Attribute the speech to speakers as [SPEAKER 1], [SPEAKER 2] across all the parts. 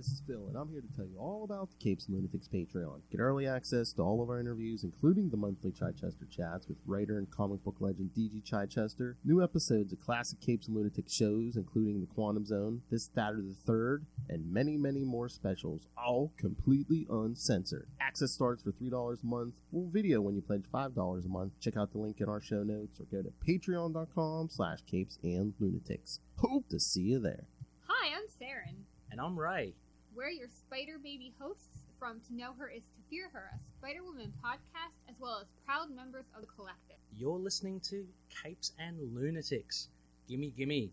[SPEAKER 1] this is Phil, and I'm here to tell you all about the Capes and Lunatics Patreon. Get early access to all of our interviews, including the monthly Chichester chats with writer and comic book legend D.G. Chichester, new episodes of classic Capes and Lunatics shows, including The Quantum Zone, This, That, or the Third, and many, many more specials, all completely uncensored. Access starts for $3 a month, full video when you pledge $5 a month. Check out the link in our show notes, or go to patreon.com/CapesandLunatics. Hope to see you there.
[SPEAKER 2] Hi, I'm Saren.
[SPEAKER 3] And I'm Ray.
[SPEAKER 2] We're your Spider Baby hosts from To Know Her Is to Fear Her, a Spider-Woman podcast, as well as proud members of the collective.
[SPEAKER 3] You're listening to Capes and Lunatics. Gimme, gimme.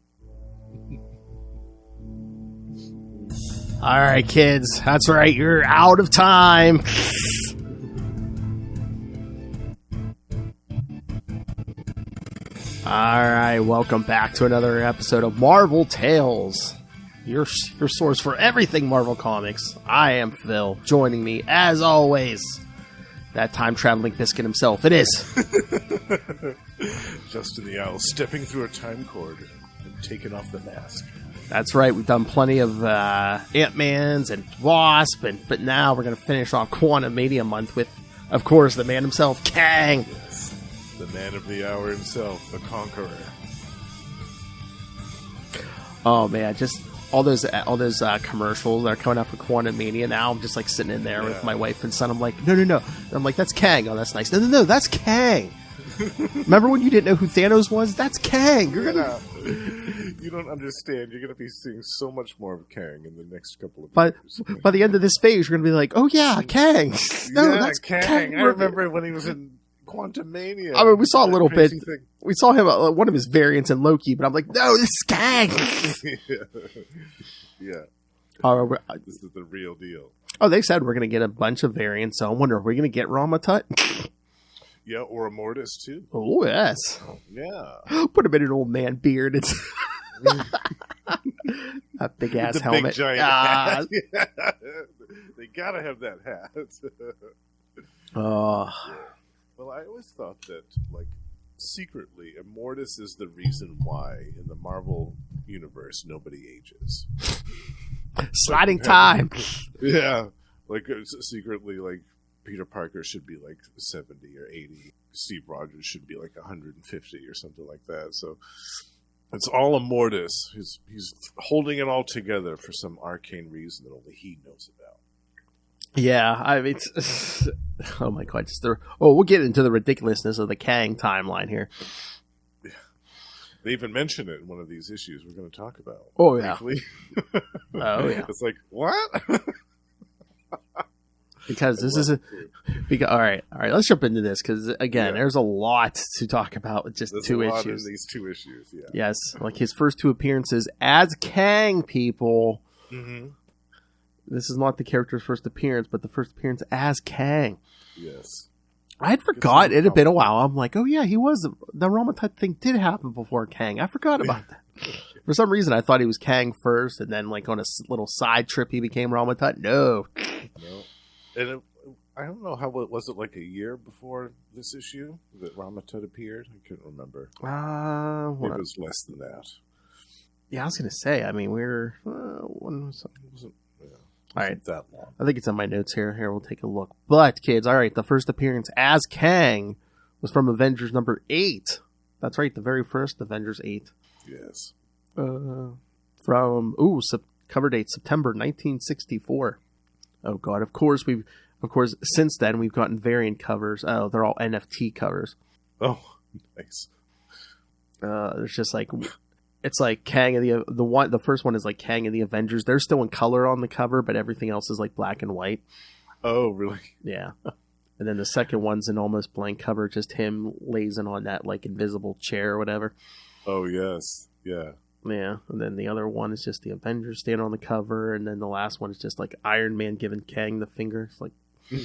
[SPEAKER 1] All right, kids. That's right. You're out of time. All right. Welcome back to another episode of Marvel Tales. Your source for everything Marvel Comics. I am Phil. Joining me, as always, that time-traveling biscuit himself. It is
[SPEAKER 4] Justin the Owl, stepping through a time cord and taking off the mask.
[SPEAKER 1] That's right. We've done plenty of Ant-Mans and Wasp, but now we're going to finish off Quantumania month with, of course, the man himself, Kang.
[SPEAKER 4] Yes, the man of the hour himself, the Conqueror.
[SPEAKER 1] Oh man, just all those commercials that are coming out for Quantumania. Now I'm just like sitting in there with my wife and son. I'm like, no. And I'm like, that's Kang. Oh, that's nice. No, that's Kang. Remember when you didn't know who Thanos was? That's Kang. You're gonna.
[SPEAKER 4] You don't understand. You're going to be seeing so much more of Kang in the next couple of years.
[SPEAKER 1] By the end of this phase, you're going to be like, oh yeah, Kang. No, that's
[SPEAKER 4] Kang. I remember when he was in Quantumania.
[SPEAKER 1] I mean, we saw a little bit. We saw him, one of his variants in Loki, but I'm like, no, this is Kang.
[SPEAKER 4] Yeah. This is the real deal.
[SPEAKER 1] Oh, they said we're going to get a bunch of variants, so I wonder, are we going to get Rama Tut?
[SPEAKER 4] Yeah, or Immortus, too.
[SPEAKER 1] Oh, yes.
[SPEAKER 4] Yeah.
[SPEAKER 1] Put him in an old man beard. It's a big-ass
[SPEAKER 4] the
[SPEAKER 1] helmet.
[SPEAKER 4] Big giant hat. They got to have that hat.
[SPEAKER 1] Oh.
[SPEAKER 4] Well, I always thought that, like, secretly, Immortus is the reason why in the Marvel universe nobody ages.
[SPEAKER 1] Sliding time.
[SPEAKER 4] Yeah. Like, secretly, like, Peter Parker should be like 70 or 80. Steve Rogers should be like 150 or something like that. So it's all Immortus. He's holding it all together for some arcane reason that only he knows about.
[SPEAKER 1] Yeah, I mean, oh my god, we'll get into the ridiculousness of the Kang timeline here.
[SPEAKER 4] Yeah. They even mention it in one of these issues we're going to talk about.
[SPEAKER 1] Oh yeah.
[SPEAKER 4] Briefly.
[SPEAKER 1] Oh yeah.
[SPEAKER 4] It's like, what?
[SPEAKER 1] Because this is all right. Let's jump into this because again, there's a lot to talk about with just
[SPEAKER 4] There's
[SPEAKER 1] two
[SPEAKER 4] a lot
[SPEAKER 1] issues.
[SPEAKER 4] in these two issues, yeah.
[SPEAKER 1] Yes, like his first two appearances as Kang. People, This is not the character's first appearance, but the first appearance as Kang.
[SPEAKER 4] Yes,
[SPEAKER 1] I had forgot. It had been a while. I'm like, oh yeah, he was. The Rama Tut thing did happen before Kang. I forgot about that. For some reason, I thought he was Kang first, and then like on a little side trip, he became Rama Tut. No.
[SPEAKER 4] And I don't know how was it like a year before this issue that Rama Tut appeared? I can't remember. It was less than that.
[SPEAKER 1] Yeah, I was gonna say. I mean, we're when was it?
[SPEAKER 4] Wasn't
[SPEAKER 1] All right,
[SPEAKER 4] that long.
[SPEAKER 1] I think it's on my notes here. Here, we'll take a look. But kids, all right, the first appearance as Kang was from Avengers number 8. That's right, the very first Avengers 8.
[SPEAKER 4] Yes.
[SPEAKER 1] From cover date September 1964. Oh god, of course since then we've gotten variant covers. Oh, they're all NFT covers.
[SPEAKER 4] Oh, nice.
[SPEAKER 1] There's just like it's like Kang and the first one is like Kang and the Avengers. They're still in color on the cover, but everything else is like black and white.
[SPEAKER 4] Oh, really?
[SPEAKER 1] Yeah. And then the second one's an almost blank cover, just him lazing on that like invisible chair or whatever.
[SPEAKER 4] Oh, yes. Yeah.
[SPEAKER 1] Yeah, and then the other one is just the Avengers standing on the cover, and then the last one is just like Iron Man giving Kang the finger. It's like
[SPEAKER 4] it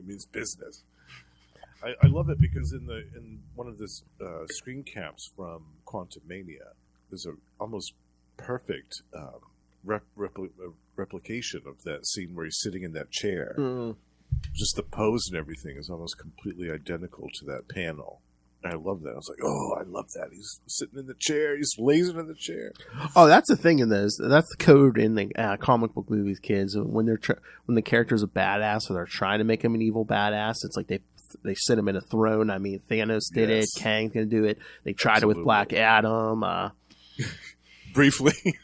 [SPEAKER 4] means business. I love it because in one of the screen caps from Quantumania, there's a almost perfect replication of that scene where he's sitting in that chair. Just the pose and everything is almost completely identical to that panel. I love that. I was like, oh, I love that. He's sitting in the chair. He's lazing in the chair.
[SPEAKER 1] Oh, that's the thing in those. That's the code in the comic book movies, kids. When when the character's a badass or they're trying to make him an evil badass, it's like they sit him in a throne. I mean, Thanos did it. Kang's gonna do it. They tried it with Black Adam.
[SPEAKER 4] Briefly.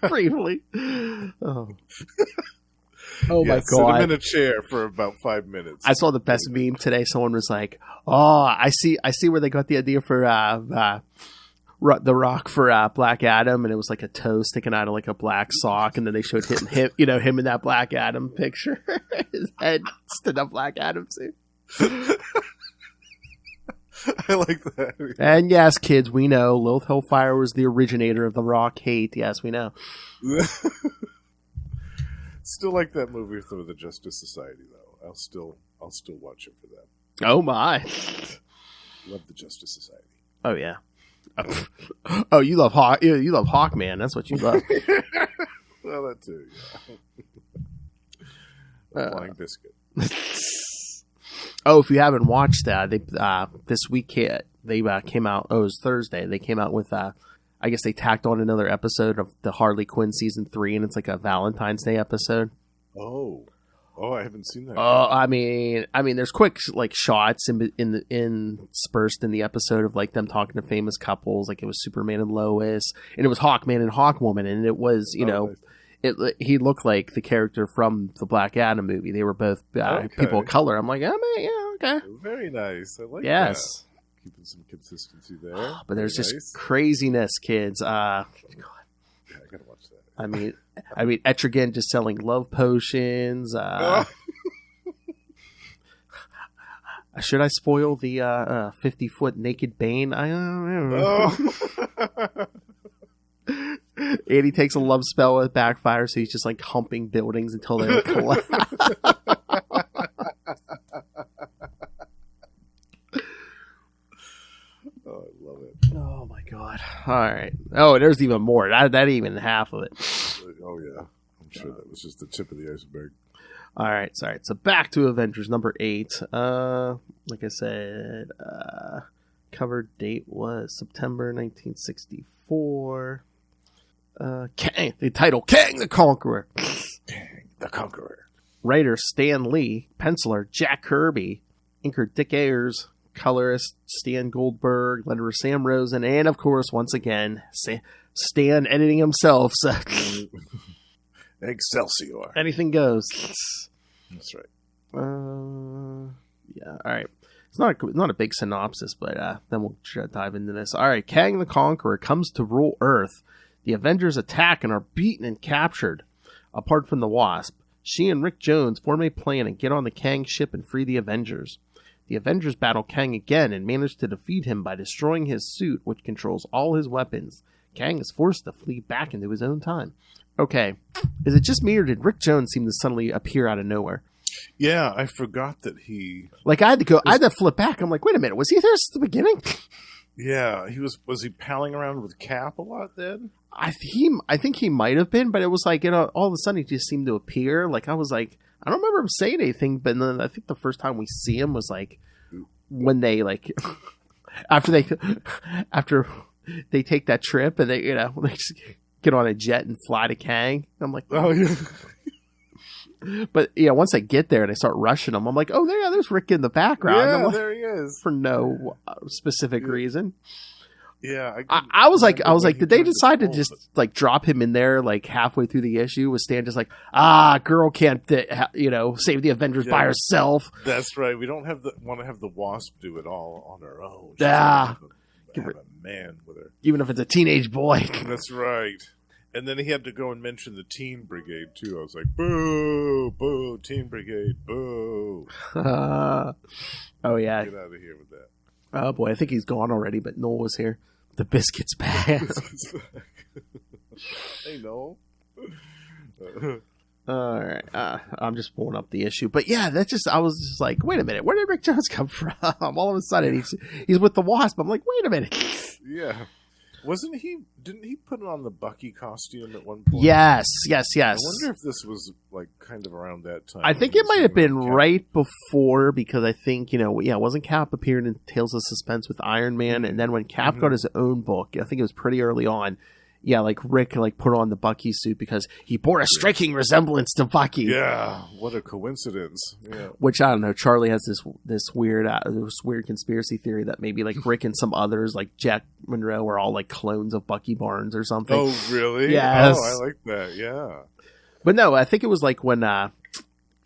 [SPEAKER 1] Oh my god!
[SPEAKER 4] Sit him in a chair for about 5 minutes.
[SPEAKER 1] I saw the best meme today. Someone was like, "Oh, I see where they got the idea for the Rock for Black Adam," and it was like a toe sticking out of like a black sock, and then they showed him in that Black Adam picture, his head stood up Black Adam suit.
[SPEAKER 4] I like that.
[SPEAKER 1] And yes, kids, we know Lilith Hellfire was the originator of the Rock hate. Yes, we know.
[SPEAKER 4] Still like that movie for the Justice Society, though. I'll still watch it for that.
[SPEAKER 1] Oh my!
[SPEAKER 4] Love the Justice Society.
[SPEAKER 1] Oh yeah. Oh, you love Hawk. You love Hawkman. That's what you love.
[SPEAKER 4] Well, that too. Yeah. Flying Biscuit.
[SPEAKER 1] Oh, if you haven't watched that, they this week they came out. Oh, it was Thursday. They came out with I guess they tacked on another episode of the Harley Quinn season 3, and it's like a Valentine's Day episode.
[SPEAKER 4] Oh, I haven't seen that.
[SPEAKER 1] I mean, there's quick like shots in dispersed in the episode of like them talking to famous couples. Like it was Superman and Lois, and it was Hawkman and Hawkwoman, and it was nice. He looked like the character from the Black Adam movie. They were both people of color. I'm like, oh man, yeah, okay,
[SPEAKER 4] very nice. I like that.
[SPEAKER 1] Yes.
[SPEAKER 4] Keeping some consistency there.
[SPEAKER 1] But there's just craziness, kids. God.
[SPEAKER 4] Yeah, I gotta watch that.
[SPEAKER 1] I mean, Etrigan just selling love potions. Should I spoil the 50-foot naked Bane? I don't know. And he takes a love spell with backfire, so he's just like humping buildings until they collapse. Oh my god! All right. Oh, there's even more. That even half of it.
[SPEAKER 4] Oh yeah, I'm sure that was just the tip of the iceberg.
[SPEAKER 1] All right, sorry. So back to Avengers number 8. Like I said, cover date was September 1964. Kang, the title Kang the Conqueror.
[SPEAKER 4] Kang the Conqueror.
[SPEAKER 1] Writer Stan Lee, penciler Jack Kirby, inker Dick Ayers, colorist Stan Goldberg, letterer Sam Rosen, and of course, once again, Stan editing himself. So
[SPEAKER 4] Excelsior.
[SPEAKER 1] Anything goes.
[SPEAKER 4] That's right.
[SPEAKER 1] Yeah. All right. It's not a big synopsis, but then we'll dive into this. All right. Kang the Conqueror comes to rule Earth. The Avengers attack and are beaten and captured. Apart from the Wasp, she and Rick Jones form a plan and get on the Kang ship and free the Avengers. The Avengers battle Kang again and manage to defeat him by destroying his suit, which controls all his weapons. Kang is forced to flee back into his own time. Okay, is it just me or did Rick Jones seem to suddenly appear out of nowhere?
[SPEAKER 4] Yeah, I forgot that he...
[SPEAKER 1] Like, I had to flip back. I'm like, wait a minute, was he there since the beginning?
[SPEAKER 4] Yeah, was he palling around with Cap a lot then?
[SPEAKER 1] I think he might have been, but it was like, all of a sudden he just seemed to appear. Like, I was like, I don't remember him saying anything, but then I think the first time we see him was like when they like after they take that trip and they just get on a jet and fly to Kang. I'm like,
[SPEAKER 4] oh yeah.
[SPEAKER 1] But once they get there and they start rushing him, I'm like, oh there's Rick in the background.
[SPEAKER 4] Yeah,
[SPEAKER 1] like,
[SPEAKER 4] there he is
[SPEAKER 1] for no specific reason.
[SPEAKER 4] Yeah,
[SPEAKER 1] I was like, did they decide to just like drop him in there like halfway through the issue? Was Stan just like, girl can't save the Avengers by herself?
[SPEAKER 4] That's right. We don't want to have the Wasp do it all on her own.
[SPEAKER 1] Yeah,
[SPEAKER 4] have a man with her,
[SPEAKER 1] even if it's a teenage boy.
[SPEAKER 4] That's right. And then he had to go and mention the Teen Brigade too. I was like, boo, boo, Teen Brigade, boo.
[SPEAKER 1] Oh yeah,
[SPEAKER 4] get out of here with that.
[SPEAKER 1] Oh boy, I think he's gone already, but Noel was here. The biscuit's back.
[SPEAKER 4] Hey, Noel.
[SPEAKER 1] All right, I'm just pulling up the issue, but yeah, I was just like, wait a minute, where did Rick Jones come from? All of a sudden, he's with the Wasp. I'm like, wait a minute.
[SPEAKER 4] Yeah. Wasn't he? Didn't he put on the Bucky costume at one point?
[SPEAKER 1] Yes.
[SPEAKER 4] I wonder if this was like kind of around that time.
[SPEAKER 1] I think it might have been right before, because I think, wasn't Cap appeared in Tales of Suspense with Iron Man, and then when Cap got his own book, I think it was pretty early on. Yeah, like Rick put on the Bucky suit because he bore a striking resemblance to Bucky.
[SPEAKER 4] Yeah, what a coincidence. Yeah.
[SPEAKER 1] Which, I don't know, Charlie has this weird conspiracy theory that maybe like Rick and some others like Jack Monroe are all like clones of Bucky Barnes or something.
[SPEAKER 4] Oh, really?
[SPEAKER 1] Yes.
[SPEAKER 4] Oh, I like that. Yeah.
[SPEAKER 1] But no, I think it was like when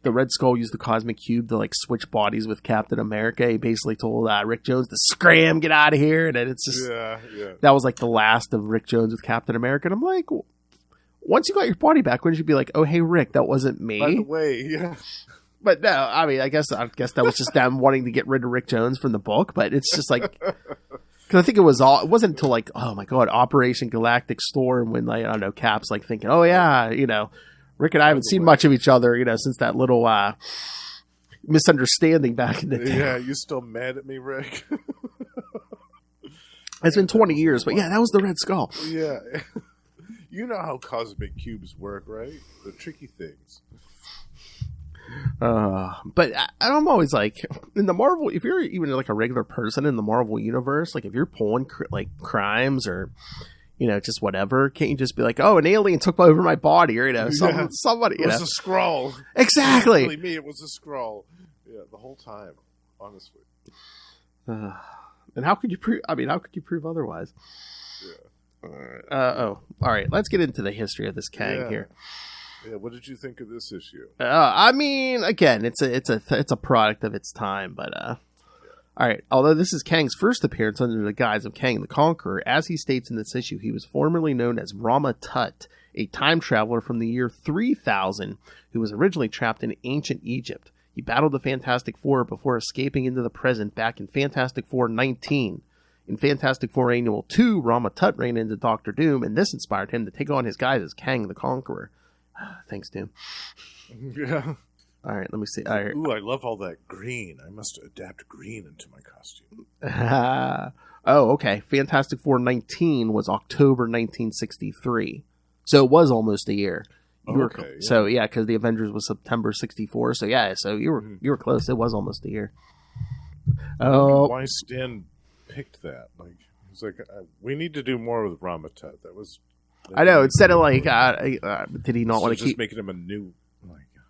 [SPEAKER 1] the Red Skull used the Cosmic Cube to like switch bodies with Captain America. He basically told Rick Jones to scram, get out of here, and then it's just that was like the last of Rick Jones with Captain America. And I'm like, once you got your body back, wouldn't you be like, oh hey Rick, that wasn't me?
[SPEAKER 4] By the way, yeah.
[SPEAKER 1] But no, I mean, I guess that was just them wanting to get rid of Rick Jones from the book. But it's just like, because I think it wasn't until like, oh my god, Operation Galactic Storm when like, I don't know, Cap's like thinking, oh yeah, Rick and I haven't seen much of each other, since that little misunderstanding back in the day.
[SPEAKER 4] Yeah, you still mad at me, Rick?
[SPEAKER 1] It's been 20 years, but yeah, that was the Red Skull.
[SPEAKER 4] Yeah. You know how cosmic cubes work, right? The tricky things.
[SPEAKER 1] But I'm always like, in the Marvel, if you're even like a regular person in the Marvel universe, like if you're pulling like crimes or just whatever, can't you just be like, oh, an alien took over my body, or somebody,
[SPEAKER 4] It was a Skrull.
[SPEAKER 1] Exactly.
[SPEAKER 4] It me, it was a Skrull. Yeah, the whole time, honestly.
[SPEAKER 1] And how could you prove? I mean, how could you prove otherwise?
[SPEAKER 4] Yeah.
[SPEAKER 1] All right. Let's get into the history of this Kang here.
[SPEAKER 4] Yeah. What did you think of this issue?
[SPEAKER 1] I mean, again, it's a product of its time, but all right. Although this is Kang's first appearance under the guise of Kang the Conqueror, as he states in this issue, he was formerly known as Rama Tut, a time traveler from the year 3000 who was originally trapped in ancient Egypt. He battled the Fantastic Four before escaping into the present back in Fantastic Four 19. In Fantastic Four Annual 2, Rama Tut ran into Doctor Doom, and this inspired him to take on his guise as Kang the Conqueror. Thanks, Doom.
[SPEAKER 4] Yeah.
[SPEAKER 1] All right, let me see. All right.
[SPEAKER 4] Ooh, I love all that green. I must adapt green into my costume.
[SPEAKER 1] Oh, okay. Fantastic Four 19 was October 1963. So it was almost a year. So, yeah, because the Avengers was September 64. So, yeah, so you were close. It was almost a year. Oh.
[SPEAKER 4] Why Stan picked that? Like, he's like, we need to do more with Rama Tut.
[SPEAKER 1] I know. Instead of, like, did he not want to keep...
[SPEAKER 4] just making him a new...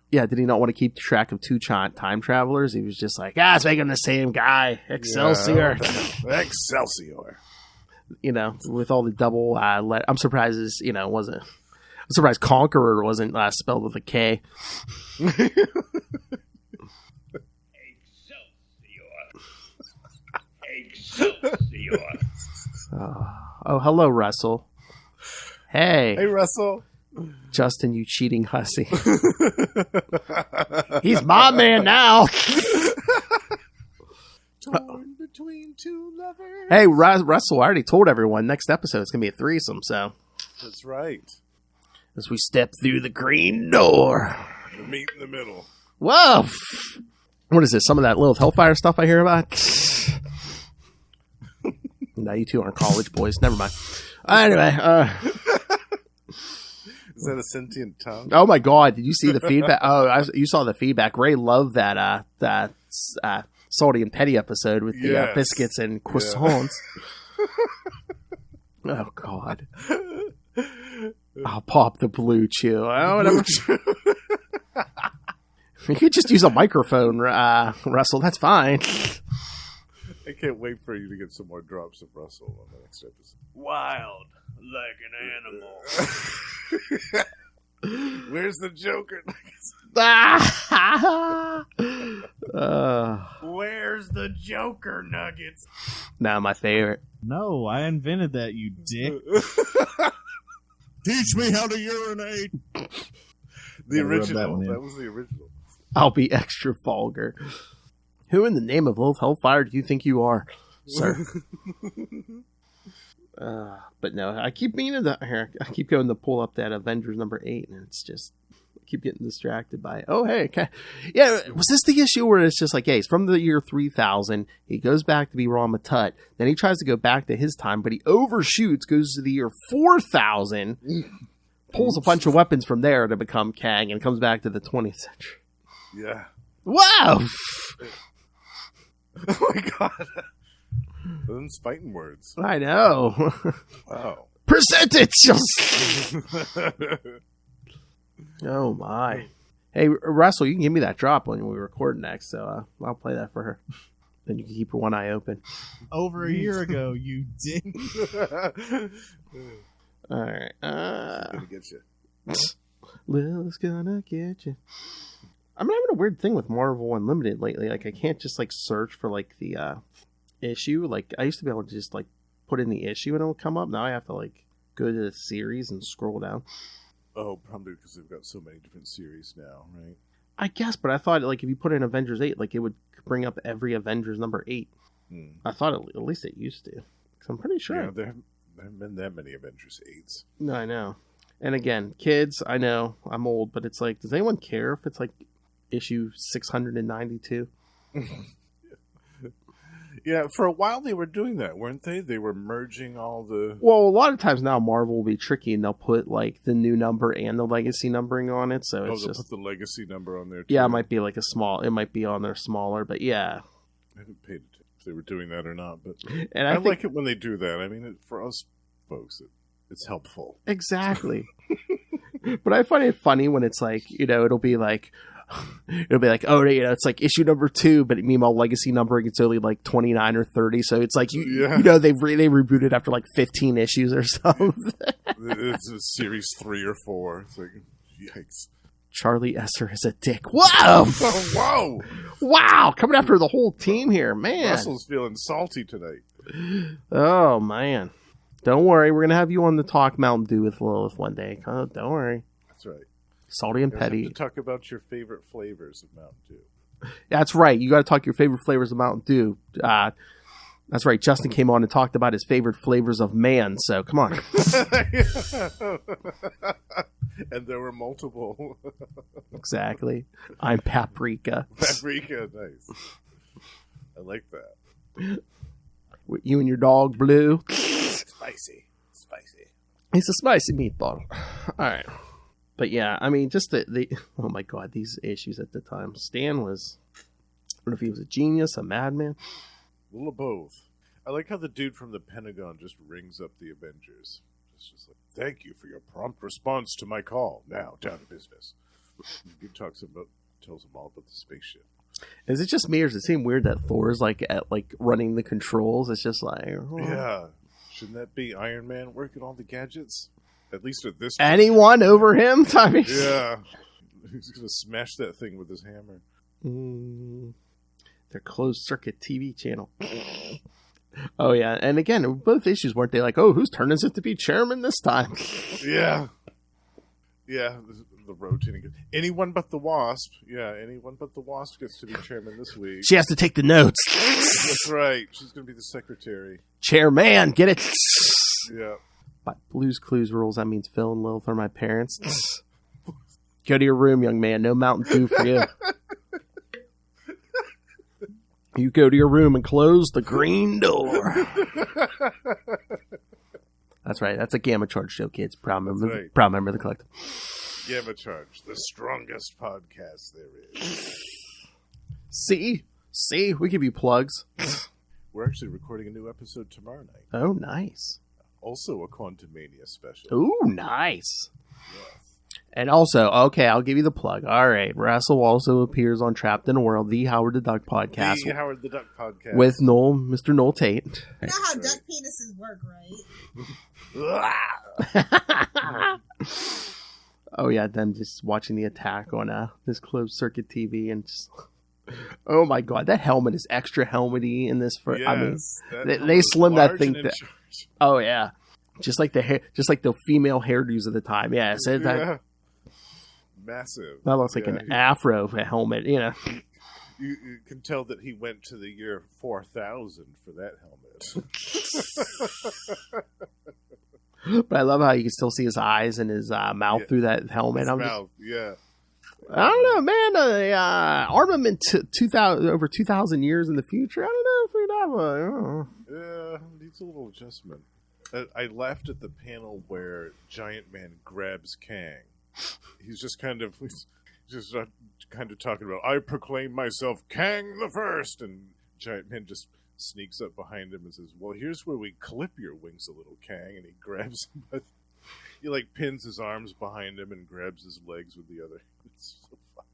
[SPEAKER 1] Yeah, did he not want to keep track of two time travelers? He was just like, let's make him the same guy. Excelsior.
[SPEAKER 4] Yeah, Excelsior.
[SPEAKER 1] With all the double I'm surprised this, wasn't... I'm surprised Conqueror wasn't spelled with a K.
[SPEAKER 5] Excelsior.
[SPEAKER 1] Oh, hello, Russell. Hey,
[SPEAKER 4] Russell.
[SPEAKER 1] Justin, you cheating hussy. He's my man now.
[SPEAKER 4] Torn between two lovers.
[SPEAKER 1] Hey, Russell, I already told everyone next episode it's going to be a threesome, so.
[SPEAKER 4] That's right.
[SPEAKER 1] As we step through the green door.
[SPEAKER 4] The meet in the middle.
[SPEAKER 1] Whoa! What is this? Some of that little Hellfire stuff I hear about? No, you two aren't college boys. Never mind. Anyway,
[SPEAKER 4] is that a sentient tongue?
[SPEAKER 1] Oh my god! Did you see the feedback? You saw the feedback. Ray loved that Salty and Petty episode with the biscuits and croissants. Oh god! I'll pop the blue chew. You could just use a microphone, Russell. That's fine.
[SPEAKER 4] I can't wait for you to get some more drops of Russell on the next episode.
[SPEAKER 5] Wild like an animal.
[SPEAKER 4] Where's the Joker?
[SPEAKER 5] Where's the Joker nuggets?
[SPEAKER 1] Now my favorite.
[SPEAKER 6] No, I invented that, you dick. Teach me how to urinate.
[SPEAKER 4] The original. That was the original.
[SPEAKER 1] I'll be extra vulgar. Who in the name of Lilith Hellfire do you think you are, sir? But no, I keep meaning that here. I keep going to pull up that Avengers number 8, and it's just keep getting distracted by it. Oh, hey, okay. Yeah, was this the issue where it's just like, hey, he's from the year 3000. He goes back to be Rama Tut. Then he tries to go back to his time, but he overshoots, goes to the year 4000, pulls a bunch of weapons from there to become Kang, and comes back to the 20th century.
[SPEAKER 4] Yeah.
[SPEAKER 1] Wow!
[SPEAKER 4] Oh my god. Those fighting words.
[SPEAKER 1] I know.
[SPEAKER 4] Wow.
[SPEAKER 1] Percentage! Oh my. Hey, Russell, you can give me that drop when we record next, so I'll play that for her. Then you can keep her one eye open.
[SPEAKER 6] Over a year ago, you didn't.
[SPEAKER 1] Alright.
[SPEAKER 4] Gonna get you.
[SPEAKER 1] Lil's gonna get you. I'm having a weird thing with Marvel Unlimited lately. Like, I can't just, like, search for, like, the issue. Like, I used to be able to just, like, put in the issue and it'll come up. Now I have to, like, go to the series and scroll down.
[SPEAKER 4] Oh, probably because they've got so many different series now, right?
[SPEAKER 1] I guess, but I thought, like, if you put in Avengers 8, like, it would bring up every Avengers number 8. I thought at least it used to. Because I'm pretty sure.
[SPEAKER 4] Yeah, there haven't been that many Avengers 8s.
[SPEAKER 1] No, I know. And again, kids, I know, I'm old, but it's like, does anyone care if it's, like, issue 692?
[SPEAKER 4] Yeah, for a while they were doing that, weren't they? They were merging all the...
[SPEAKER 1] Well, a lot of times now Marvel will be tricky and they'll put like the new number and the legacy numbering on it, so it's
[SPEAKER 4] they'll
[SPEAKER 1] just...
[SPEAKER 4] put the legacy number on there too.
[SPEAKER 1] Yeah, it might be like it might be on there smaller, but yeah.
[SPEAKER 4] I haven't paid attention if they were doing that or not, but
[SPEAKER 1] And
[SPEAKER 4] I
[SPEAKER 1] think...
[SPEAKER 4] like it when they do that. I mean, for us folks, it's helpful.
[SPEAKER 1] Exactly. But I find it funny when it's like, it'll be like, oh, it's like issue number 2, but meanwhile legacy numbering it's only like 29 or 30, so it's like they rebooted after like 15 issues or something.
[SPEAKER 4] It's a series 3 or 4. It's like, yikes.
[SPEAKER 1] Charlie Esser is a dick. Whoa!
[SPEAKER 4] Whoa!
[SPEAKER 1] Wow! Coming after the whole team here, man.
[SPEAKER 4] Russell's feeling salty tonight.
[SPEAKER 1] Oh man! Don't worry, we're gonna have you on the Talk Mountain Dew with Lilith one day. Oh, don't worry.
[SPEAKER 4] That's right.
[SPEAKER 1] Salty and
[SPEAKER 4] You guys
[SPEAKER 1] petty.
[SPEAKER 4] have to talk about your favorite flavors of Mountain Dew.
[SPEAKER 1] That's right. You got to talk your favorite flavors of Mountain Dew. That's right. Justin came on and talked about his favorite flavors of man. So come on.
[SPEAKER 4] And there were multiple.
[SPEAKER 1] Exactly. I'm paprika.
[SPEAKER 4] Paprika, nice. I like that.
[SPEAKER 1] You and your dog Blue.
[SPEAKER 4] Spicy.
[SPEAKER 1] It's a spicy meatball. All right. But yeah, I mean, just the oh my god, these issues at the time. Stan was, I don't know if he was a genius, a madman.
[SPEAKER 4] A little of both. I like how the dude from the Pentagon just rings up the Avengers. It's just like, thank you for your prompt response to my call. Now, down to business. He tells them all about the spaceship.
[SPEAKER 1] Is it just me, or does it seem weird that Thor's like running the controls? It's just like,
[SPEAKER 4] Yeah. Shouldn't that be Iron Man working all the gadgets? At least at this
[SPEAKER 1] anyone over him? I mean,
[SPEAKER 4] yeah. He's going to smash that thing with his hammer.
[SPEAKER 1] Their closed circuit TV channel. Oh, yeah. And again, both issues weren't they like, oh, whose turn is it to be chairman this time?
[SPEAKER 4] Yeah. Yeah. The rotating. Anyone but the Wasp. Yeah, anyone but the Wasp gets to be chairman this week.
[SPEAKER 1] She has to take the notes.
[SPEAKER 4] That's right. She's going to be the secretary.
[SPEAKER 1] Chairman, get it?
[SPEAKER 4] Yeah.
[SPEAKER 1] By Blue's Clues rules, that means Phil and Lilith are my parents. Go to your room, young man. No Mountain Dew for you. You go to your room and close the green door. That's right. That's a Gamma Charge show, kids. Proud member of the collective.
[SPEAKER 4] Gamma Charge, the strongest podcast there is.
[SPEAKER 1] See, we give you plugs.
[SPEAKER 4] We're actually recording a new episode tomorrow night.
[SPEAKER 1] Oh, nice.
[SPEAKER 4] Also a Quantumania special.
[SPEAKER 1] Ooh, nice.
[SPEAKER 4] Yes.
[SPEAKER 1] And also, okay, I'll give you the plug. All right, Russell also appears on Trapped in a World, the Howard the Duck podcast.
[SPEAKER 4] The Howard the Duck podcast.
[SPEAKER 1] With Mr. Noel Tate.
[SPEAKER 7] You know how duck penises work, right?
[SPEAKER 1] Oh yeah, them just watching the attack on this closed circuit TV and just... Oh my god, that helmet is extra helmety in this.
[SPEAKER 4] Yes,
[SPEAKER 1] I mean, they slim that thing. Oh yeah, just like the female hairdos of the time. Yeah, so that,
[SPEAKER 4] massive.
[SPEAKER 1] That looks like an afro helmet. You know,
[SPEAKER 4] you can tell that he went to the year 4000 for that helmet.
[SPEAKER 1] But I love how you can still see his eyes and his mouth through that helmet.
[SPEAKER 4] His mouth, yeah.
[SPEAKER 1] I don't know, man. Armament 2000 over 2,000 years in the future. I don't know if we'd have a. I don't know.
[SPEAKER 4] Yeah, needs a little adjustment. I laughed at the panel where Giant Man grabs Kang. He's just kind of talking about, I proclaim myself Kang the First, and Giant Man just sneaks up behind him and says, well, here's where we clip your wings a little, Kang, and he grabs him, but he like pins his arms behind him and grabs his legs with the other. It's so funny.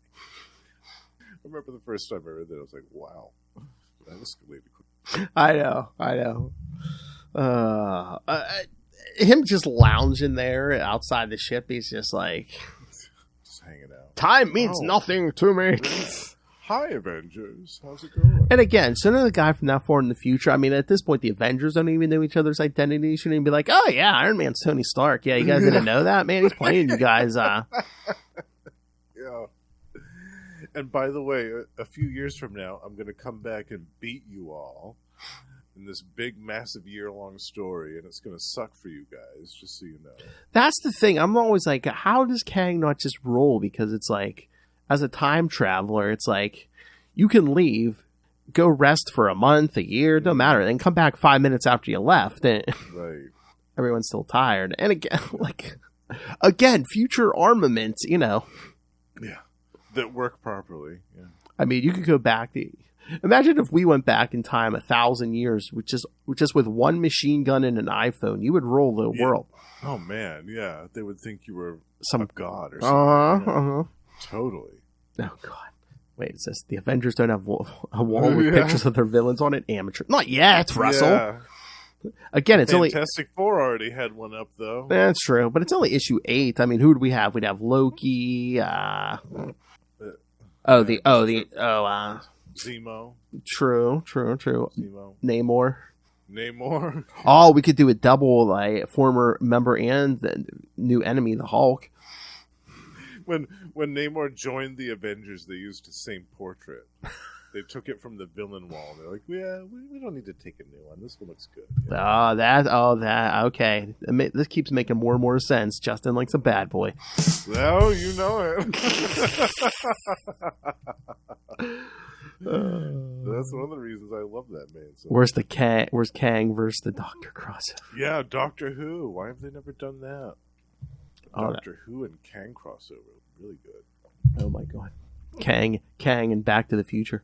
[SPEAKER 4] I remember the first time I read that, I was like, wow, that escalated quick.
[SPEAKER 1] I know. Him just lounging there outside the ship, he's just like,
[SPEAKER 4] Just hanging out.
[SPEAKER 1] time means nothing to me.
[SPEAKER 4] Hi, Avengers. How's it going?
[SPEAKER 1] And again, so another guy from that far in the future. I mean, at this point, the Avengers don't even know each other's identity. You shouldn't even be like, oh, yeah, Iron Man's Tony Stark. Yeah, you guys didn't know that? Man, he's playing you guys.
[SPEAKER 4] Yeah. And by the way, a few years from now, I'm going to come back and beat you all in this big, massive, year-long story, and it's going to suck for you guys, just so you know.
[SPEAKER 1] That's the thing. I'm always like, how does Kang not just roll? Because it's like, as a time traveler, it's like, you can leave, go rest for a month, a year, don't matter, then come back 5 minutes after you left, and
[SPEAKER 4] Right.
[SPEAKER 1] everyone's still tired. And again, future armaments,
[SPEAKER 4] Yeah. That work properly. Yeah.
[SPEAKER 1] I mean, you could go back. Imagine if we went back in time 1,000 years, which is with one machine gun and an iPhone. You would roll the world.
[SPEAKER 4] Oh, man. Yeah. They would think you were
[SPEAKER 1] Some
[SPEAKER 4] a god or something. Yeah.
[SPEAKER 1] Oh
[SPEAKER 4] Totally.
[SPEAKER 1] God! Wait, it says the Avengers don't have a wall with pictures of their villains on it. Amateur, not yet, Russell.
[SPEAKER 4] Yeah.
[SPEAKER 1] Again, it's only.
[SPEAKER 4] Fantastic Four already had one up, though.
[SPEAKER 1] That's true, but it's only issue 8. I mean, who would we have? We'd have Loki.
[SPEAKER 4] Zemo.
[SPEAKER 1] True.
[SPEAKER 4] Zemo.
[SPEAKER 1] Namor. Oh, we could do a double, like former member and the new enemy, the Hulk.
[SPEAKER 4] When Namor joined the Avengers, they used the same portrait. They took it from the villain wall. They're like, yeah, we don't need to take a new one. This one looks good. Yeah.
[SPEAKER 1] Okay. This keeps making more and more sense. Justin likes a bad boy.
[SPEAKER 4] Well, you know it. That's one of the reasons I love that man. So
[SPEAKER 1] Where's Kang versus the Doctor crossover?
[SPEAKER 4] yeah, Doctor Who. Why have they never done that? Doctor Who and Kang crossover. Really good.
[SPEAKER 1] Oh my God. Kang and Back to the Future.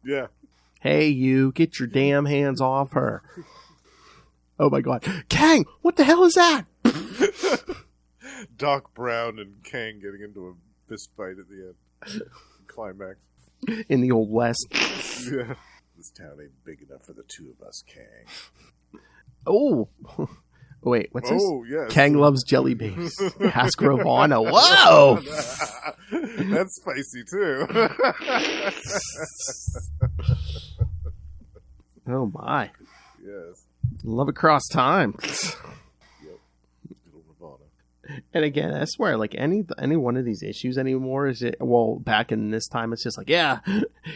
[SPEAKER 4] Yeah.
[SPEAKER 1] Hey, you, get your damn hands off her. Oh my God. Kang, what the hell is that?
[SPEAKER 4] Doc Brown and Kang getting into a fist fight at the end. Climax.
[SPEAKER 1] In the Old West.
[SPEAKER 4] Yeah. This town ain't big enough for the two of us, Kang.
[SPEAKER 1] Oh. Wait, what's this?
[SPEAKER 4] Oh, yes.
[SPEAKER 1] Kang loves jelly beans. Hasbro Vana. Whoa!
[SPEAKER 4] That's spicy, too.
[SPEAKER 1] Oh, my.
[SPEAKER 4] Yes.
[SPEAKER 1] Love across time.
[SPEAKER 4] Yep. Little Ravana.
[SPEAKER 1] And again, I swear, like any one of these issues anymore is it? Well, back in this time, it's just like, yeah.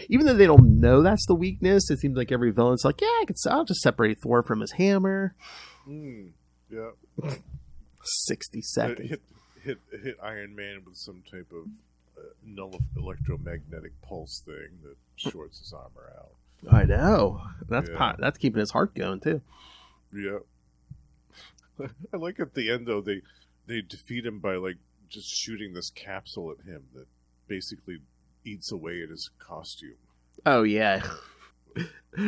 [SPEAKER 1] Even though they don't know that's the weakness, it seems like every villain's like, yeah, I'll just separate Thor from his hammer.
[SPEAKER 4] Yeah.
[SPEAKER 1] 60 seconds.
[SPEAKER 4] Hit Iron Man with some type of null electromagnetic pulse thing that shorts his armor out.
[SPEAKER 1] I know. That's
[SPEAKER 4] Yeah.
[SPEAKER 1] keeping his heart going too.
[SPEAKER 4] Yeah. I like at the end though they defeat him by like just shooting this capsule at him that basically eats away at his costume.
[SPEAKER 1] Oh yeah.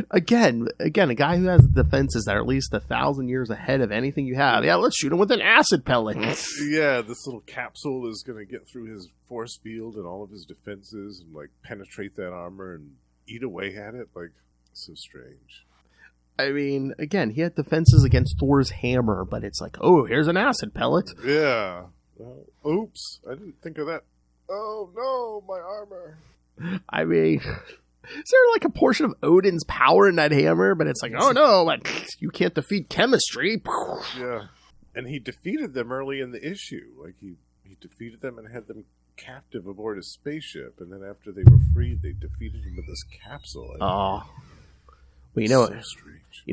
[SPEAKER 1] Again, a guy who has defenses that are at least 1,000 years ahead of anything you have. Yeah, let's shoot him with an acid pellet.
[SPEAKER 4] Yeah, this little capsule is going to get through his force field and all of his defenses and like penetrate that armor and eat away at it. Like, so strange.
[SPEAKER 1] I mean, again, he had defenses against Thor's hammer, but it's like, oh, here's an acid pellet.
[SPEAKER 4] Yeah. Oops, I didn't think of that. Oh no, my armor.
[SPEAKER 1] I mean, is there like a portion of Odin's power in that hammer? But it's like, oh no, like, you can't defeat chemistry.
[SPEAKER 4] Yeah. And he defeated them early in the issue. Like, he defeated them and had them captive aboard his spaceship. And then after they were freed, they defeated him with this capsule.
[SPEAKER 1] Oh. Well, you know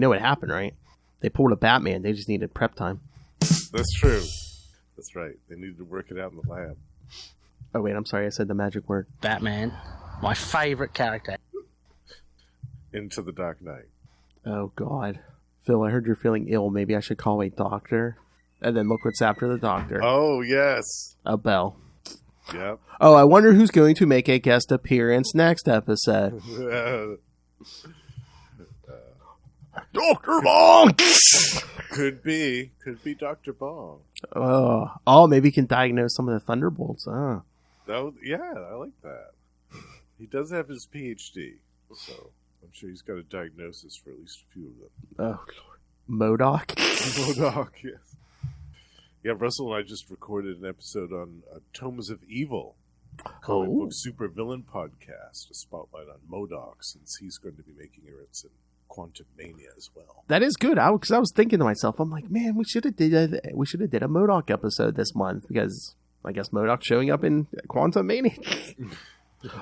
[SPEAKER 1] what happened, right? They pulled a Batman. They just needed prep time.
[SPEAKER 4] That's true. That's right. They needed to work it out in the lab.
[SPEAKER 1] Oh, wait, I'm sorry. I said the magic word.
[SPEAKER 3] Batman, my favorite character.
[SPEAKER 4] Into the Dark Knight.
[SPEAKER 1] Oh, God. Phil, I heard you're feeling ill. Maybe I should call a doctor. And then look what's after the doctor.
[SPEAKER 4] Oh, yes.
[SPEAKER 1] A bell.
[SPEAKER 4] Yep.
[SPEAKER 1] Oh, I wonder who's going to make a guest appearance next episode. Dr. Bong!
[SPEAKER 4] Could be Dr. Bong.
[SPEAKER 1] Oh, maybe he can diagnose some of the Thunderbolts. Oh.
[SPEAKER 4] Yeah, I like that. He does have his PhD, so I'm sure he's got a diagnosis for at least a few of them.
[SPEAKER 1] Oh, Lord. MODOK?
[SPEAKER 4] MODOK, yes. Yeah, Russell and I just recorded an episode on Tomes of Evil, comic book supervillain podcast, a spotlight on MODOK, since he's going to be making a appearance in Quantum Mania as well.
[SPEAKER 1] That is good. Because I was thinking to myself, I'm like, man, we should have did a MODOK episode this month, because I guess MODOK's showing up in Quantum Mania.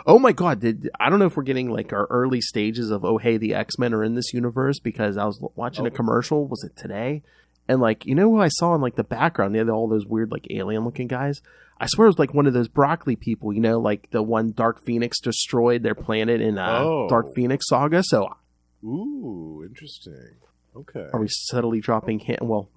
[SPEAKER 1] Oh my God! I don't know if we're getting like our early stages of the X-Men are in this universe, because I was watching a commercial. Was it today? And like, you know who I saw in like the background? They had all those weird like alien looking guys. I swear it was like one of those broccoli people. You know, like the one Dark Phoenix destroyed their planet in Dark Phoenix Saga. So,
[SPEAKER 4] ooh, interesting. Okay.
[SPEAKER 1] Are we subtly dropping hints? Well,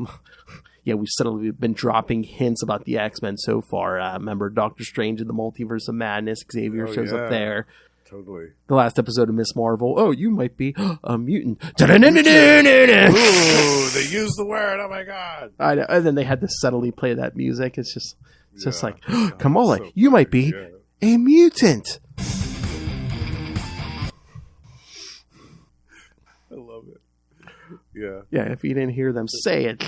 [SPEAKER 1] yeah, we've subtly been dropping hints about the X-Men so far. Remember Doctor Strange in the Multiverse of Madness? Xavier shows up there.
[SPEAKER 4] Totally.
[SPEAKER 1] The last episode of Miss Marvel. Oh, you might be a mutant.
[SPEAKER 4] Ooh, they used the word. Oh my God.
[SPEAKER 1] I know. And then they had to subtly play that music. It's just like, Kamala, so you might be a mutant.
[SPEAKER 4] I love it. Yeah.
[SPEAKER 1] Yeah, if you didn't hear them say it.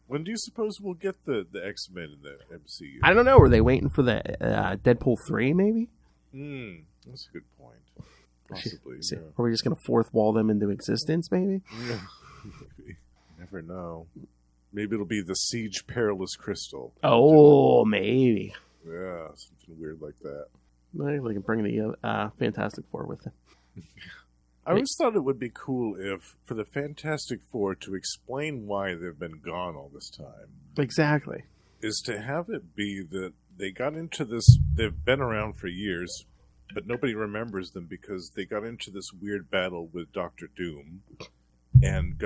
[SPEAKER 4] When do you suppose we'll get the X-Men in the MCU?
[SPEAKER 1] I don't know. Are they waiting for the Deadpool 3, maybe?
[SPEAKER 4] That's a good point. Possibly.
[SPEAKER 1] Yeah. Are we just going to fourth wall them into existence, maybe?
[SPEAKER 4] Yeah. Maybe. Never know. Maybe it'll be the Siege Perilous Crystal.
[SPEAKER 1] Oh, maybe.
[SPEAKER 4] Yeah, something weird like that.
[SPEAKER 1] Maybe they can bring the Fantastic Four with them.
[SPEAKER 4] I always thought it would be cool if, for the Fantastic Four to explain why they've been gone all this time.
[SPEAKER 1] Exactly.
[SPEAKER 4] Is to have it be that they got into this, they've been around for years, but nobody remembers them because they got into this weird battle with Doctor Doom and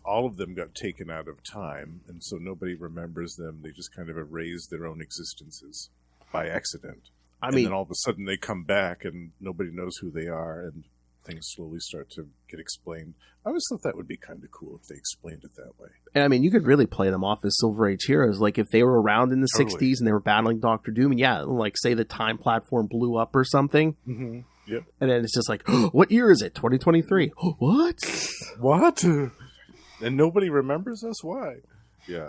[SPEAKER 4] all of them got taken out of time, and so nobody remembers them. They just kind of erased their own existences by accident. And then all of a sudden they come back and nobody knows who they are, and things slowly start to get explained. I always thought that would be kind of cool if they explained it that way.
[SPEAKER 1] And I mean, you could really play them off as Silver Age heroes. Like, if they were around in the 60s and they were battling Doctor Doom, and like, say the time platform blew up or something.
[SPEAKER 4] Mm-hmm. Yep.
[SPEAKER 1] And then it's just like, what year is it? 2023. What?
[SPEAKER 4] What? And nobody remembers us? Why? Yeah.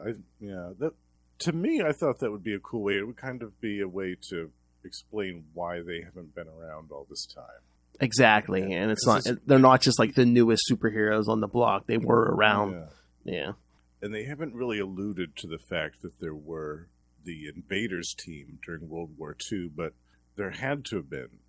[SPEAKER 4] To me, I thought that would be a cool way. It would kind of be a way to explain why they haven't been around all this time.
[SPEAKER 1] Exactly, and they're not just like the newest superheroes on the block. They were around. Yeah. And
[SPEAKER 4] they haven't really alluded to the fact that there were the Invaders team during World War II, but there had to have been.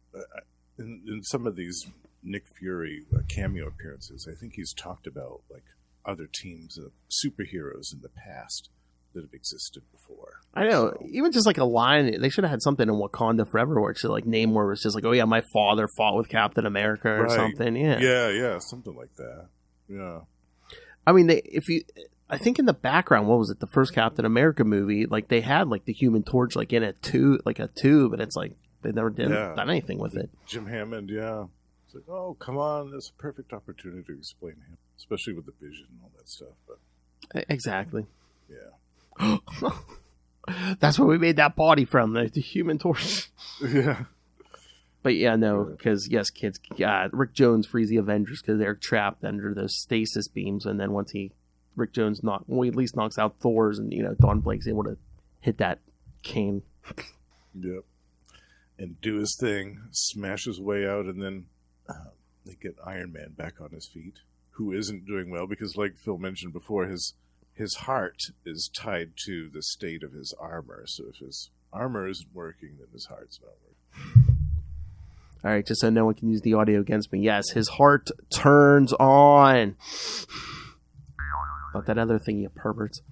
[SPEAKER 4] In some of these Nick Fury cameo appearances, I think he's talked about like other teams of superheroes in the past that have existed before.
[SPEAKER 1] I know. So, even just like a line, they should have had something in Wakanda Forever where it's just like Namor was just like, oh yeah, my father fought with Captain America or something.
[SPEAKER 4] Yeah, something like that. Yeah.
[SPEAKER 1] I mean, I think in the background, what was it? The first Captain America movie, like they had like the Human Torch like in a tube, and it's like they never done anything with it.
[SPEAKER 4] Jim Hammond, yeah. It's like, oh, come on, that's a perfect opportunity to explain him, especially with the Vision and all that stuff. But
[SPEAKER 1] exactly.
[SPEAKER 4] Yeah.
[SPEAKER 1] That's where we made that body from, the Human Torch.
[SPEAKER 4] Yeah.
[SPEAKER 1] But yeah, no, because yes, kids, Rick Jones frees the Avengers because they're trapped under those stasis beams, and then once Rick Jones at least knocks out Thor's, and Don Blake's able to hit that cane.
[SPEAKER 4] Yep. And do his thing, smash his way out, and then they get Iron Man back on his feet, who isn't doing well because, like Phil mentioned before, his heart is tied to the state of his armor. So if his armor isn't working, then his heart's not working.
[SPEAKER 1] All right, just so no one can use the audio against me. Yes, his heart turns on. Not that other thing, you perverts.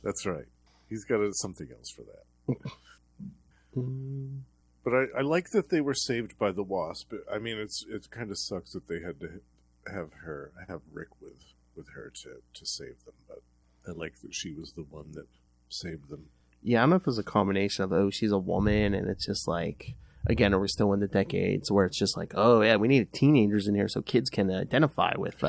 [SPEAKER 4] That's right. He's got something else for that. But I like that they were saved by the Wasp. I mean, it kind of sucks that they had to have Rick with her to save them. But I like that she was the one that saved them.
[SPEAKER 1] Yeah, I don't know if it was a combination of, oh, she's a woman, and it's just like, again, we're still in the decades where it's just like, oh, yeah, we need teenagers in here so kids can identify with.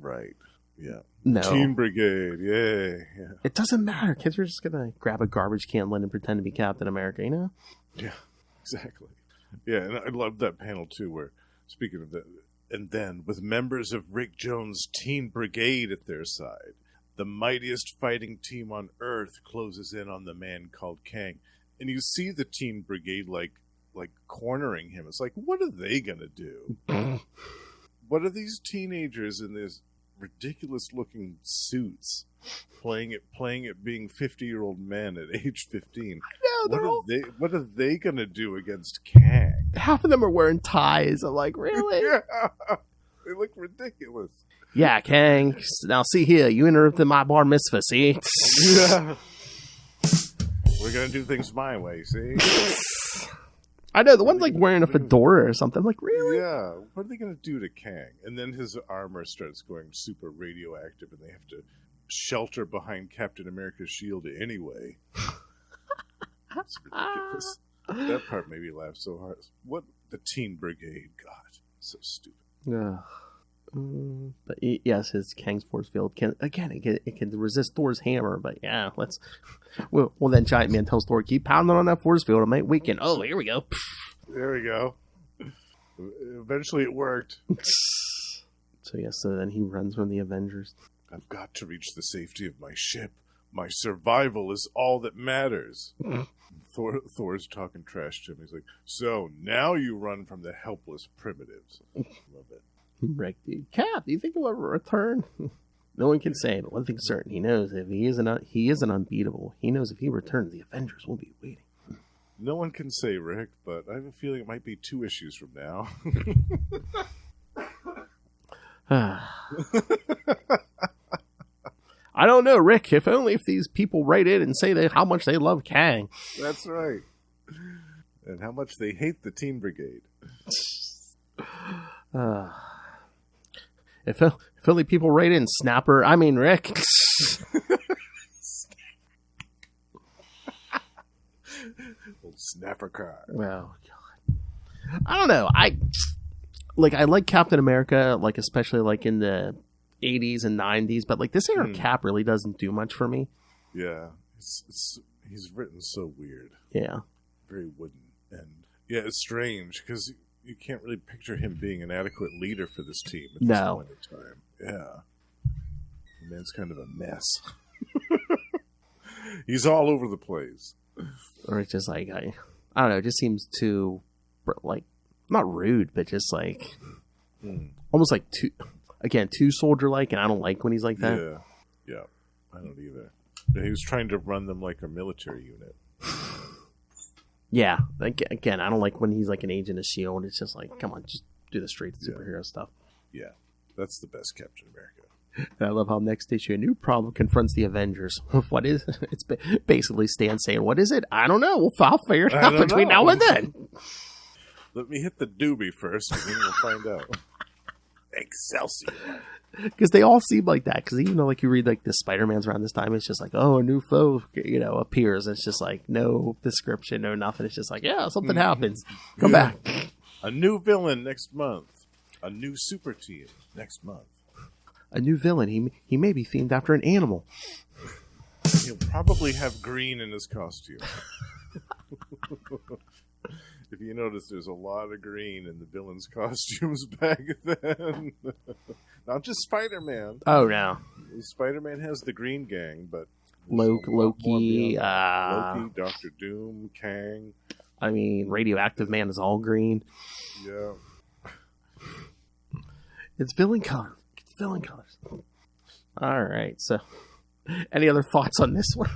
[SPEAKER 4] Right. Yeah.
[SPEAKER 1] No.
[SPEAKER 4] Teen Brigade. Yay. Yeah.
[SPEAKER 1] It doesn't matter. Kids are just going to grab a garbage can lid and pretend to be Captain America, you know?
[SPEAKER 4] Yeah, exactly. Yeah, and I love that panel, too, where, speaking of that, and then, with members of Rick Jones' Teen Brigade at their side, the mightiest fighting team on Earth closes in on the man called Kang. And you see the Teen Brigade, like cornering him. It's like, what are they going to do? What are these teenagers in these ridiculous-looking suits playing it being 50-year-old men at age 15? What are they going to do against Kang?
[SPEAKER 1] Half of them are wearing ties. I'm like, really?
[SPEAKER 4] Yeah. They look ridiculous.
[SPEAKER 1] Yeah, Kang. Now, see here. You interrupted my bar mitzvah, see?
[SPEAKER 4] Yeah. We're going to do things my way, see?
[SPEAKER 1] I know. The one's like wearing a fedora or something. I'm like, really?
[SPEAKER 4] Yeah. What are they going to do to Kang? And then his armor starts going super radioactive, and they have to shelter behind Captain America's shield anyway. It's ridiculous. That part made me laugh so hard. What the Teen Brigade got. So stupid.
[SPEAKER 1] Yeah. But yes, his Kang's force field can resist Thor's hammer. But yeah, well then Giant Man tells Thor, keep pounding on that force field, it might weaken. Oh, here we go.
[SPEAKER 4] There we go. Eventually it worked.
[SPEAKER 1] So then he runs from the Avengers.
[SPEAKER 4] I've got to reach the safety of my ship. My survival is all that matters. Thor's talking trash to him. He's like, so now you run from the helpless primitives. Love it.
[SPEAKER 1] Rick, dude. Cap, do you think he'll ever return? No one can say, but one thing's certain. He knows if he isn't unbeatable. He knows if he returns, the Avengers will be waiting.
[SPEAKER 4] No one can say, Rick, but I have a feeling it might be 2 issues from now.
[SPEAKER 1] I don't know, Rick. If only if these people write in and say how much they love Kang.
[SPEAKER 4] That's right. And how much they hate the Teen Brigade.
[SPEAKER 1] If only people write in Snapper. I mean, Rick.
[SPEAKER 4] Old Snapper car.
[SPEAKER 1] Well, God. I don't know. I like Captain America, like especially like in the 80s and 90s, but like this era Cap really doesn't do much for me.
[SPEAKER 4] Yeah, he's written so weird.
[SPEAKER 1] Yeah,
[SPEAKER 4] very wooden, and yeah, it's strange because you can't really picture him being an adequate leader for this team at this point in time. Yeah, the man's kind of a mess. He's all over the place.
[SPEAKER 1] Or it's just like I don't know. It just seems too like not rude, but just like almost like too soldier like, and I don't like when he's like that.
[SPEAKER 4] Yeah, I don't either. He was trying to run them like a military unit.
[SPEAKER 1] Yeah, again, I don't like when he's like an agent of S.H.I.E.L.D. It's just like, come on, just do the straight superhero stuff.
[SPEAKER 4] Yeah, that's the best Captain America.
[SPEAKER 1] And I love how next issue a new problem confronts the Avengers. What is it? It's basically Stan saying, what is it? I don't know. I'll figure it out between now and then.
[SPEAKER 4] Let me hit the doobie first, and then we'll find out. Excelsior.
[SPEAKER 1] Because they all seem like that. Because even though like you read like the Spider-Man's around this time, it's just like, oh, a new foe, appears. It's just like no description, no nothing. It's just like, yeah, something happens. Come back.
[SPEAKER 4] A new villain next month. A new super team next month.
[SPEAKER 1] A new villain. He may be themed after an animal.
[SPEAKER 4] He'll probably have green in his costume. If you notice, there's a lot of green in the villains' costumes back then. Not just Spider-Man.
[SPEAKER 1] Oh, no.
[SPEAKER 4] Spider-Man has the green gang, but...
[SPEAKER 1] Loki,
[SPEAKER 4] Doctor Doom, Kang.
[SPEAKER 1] I mean, Radioactive Man is all green.
[SPEAKER 4] Yeah.
[SPEAKER 1] It's villain color. It's villain colors. All right, so... Any other thoughts on this one?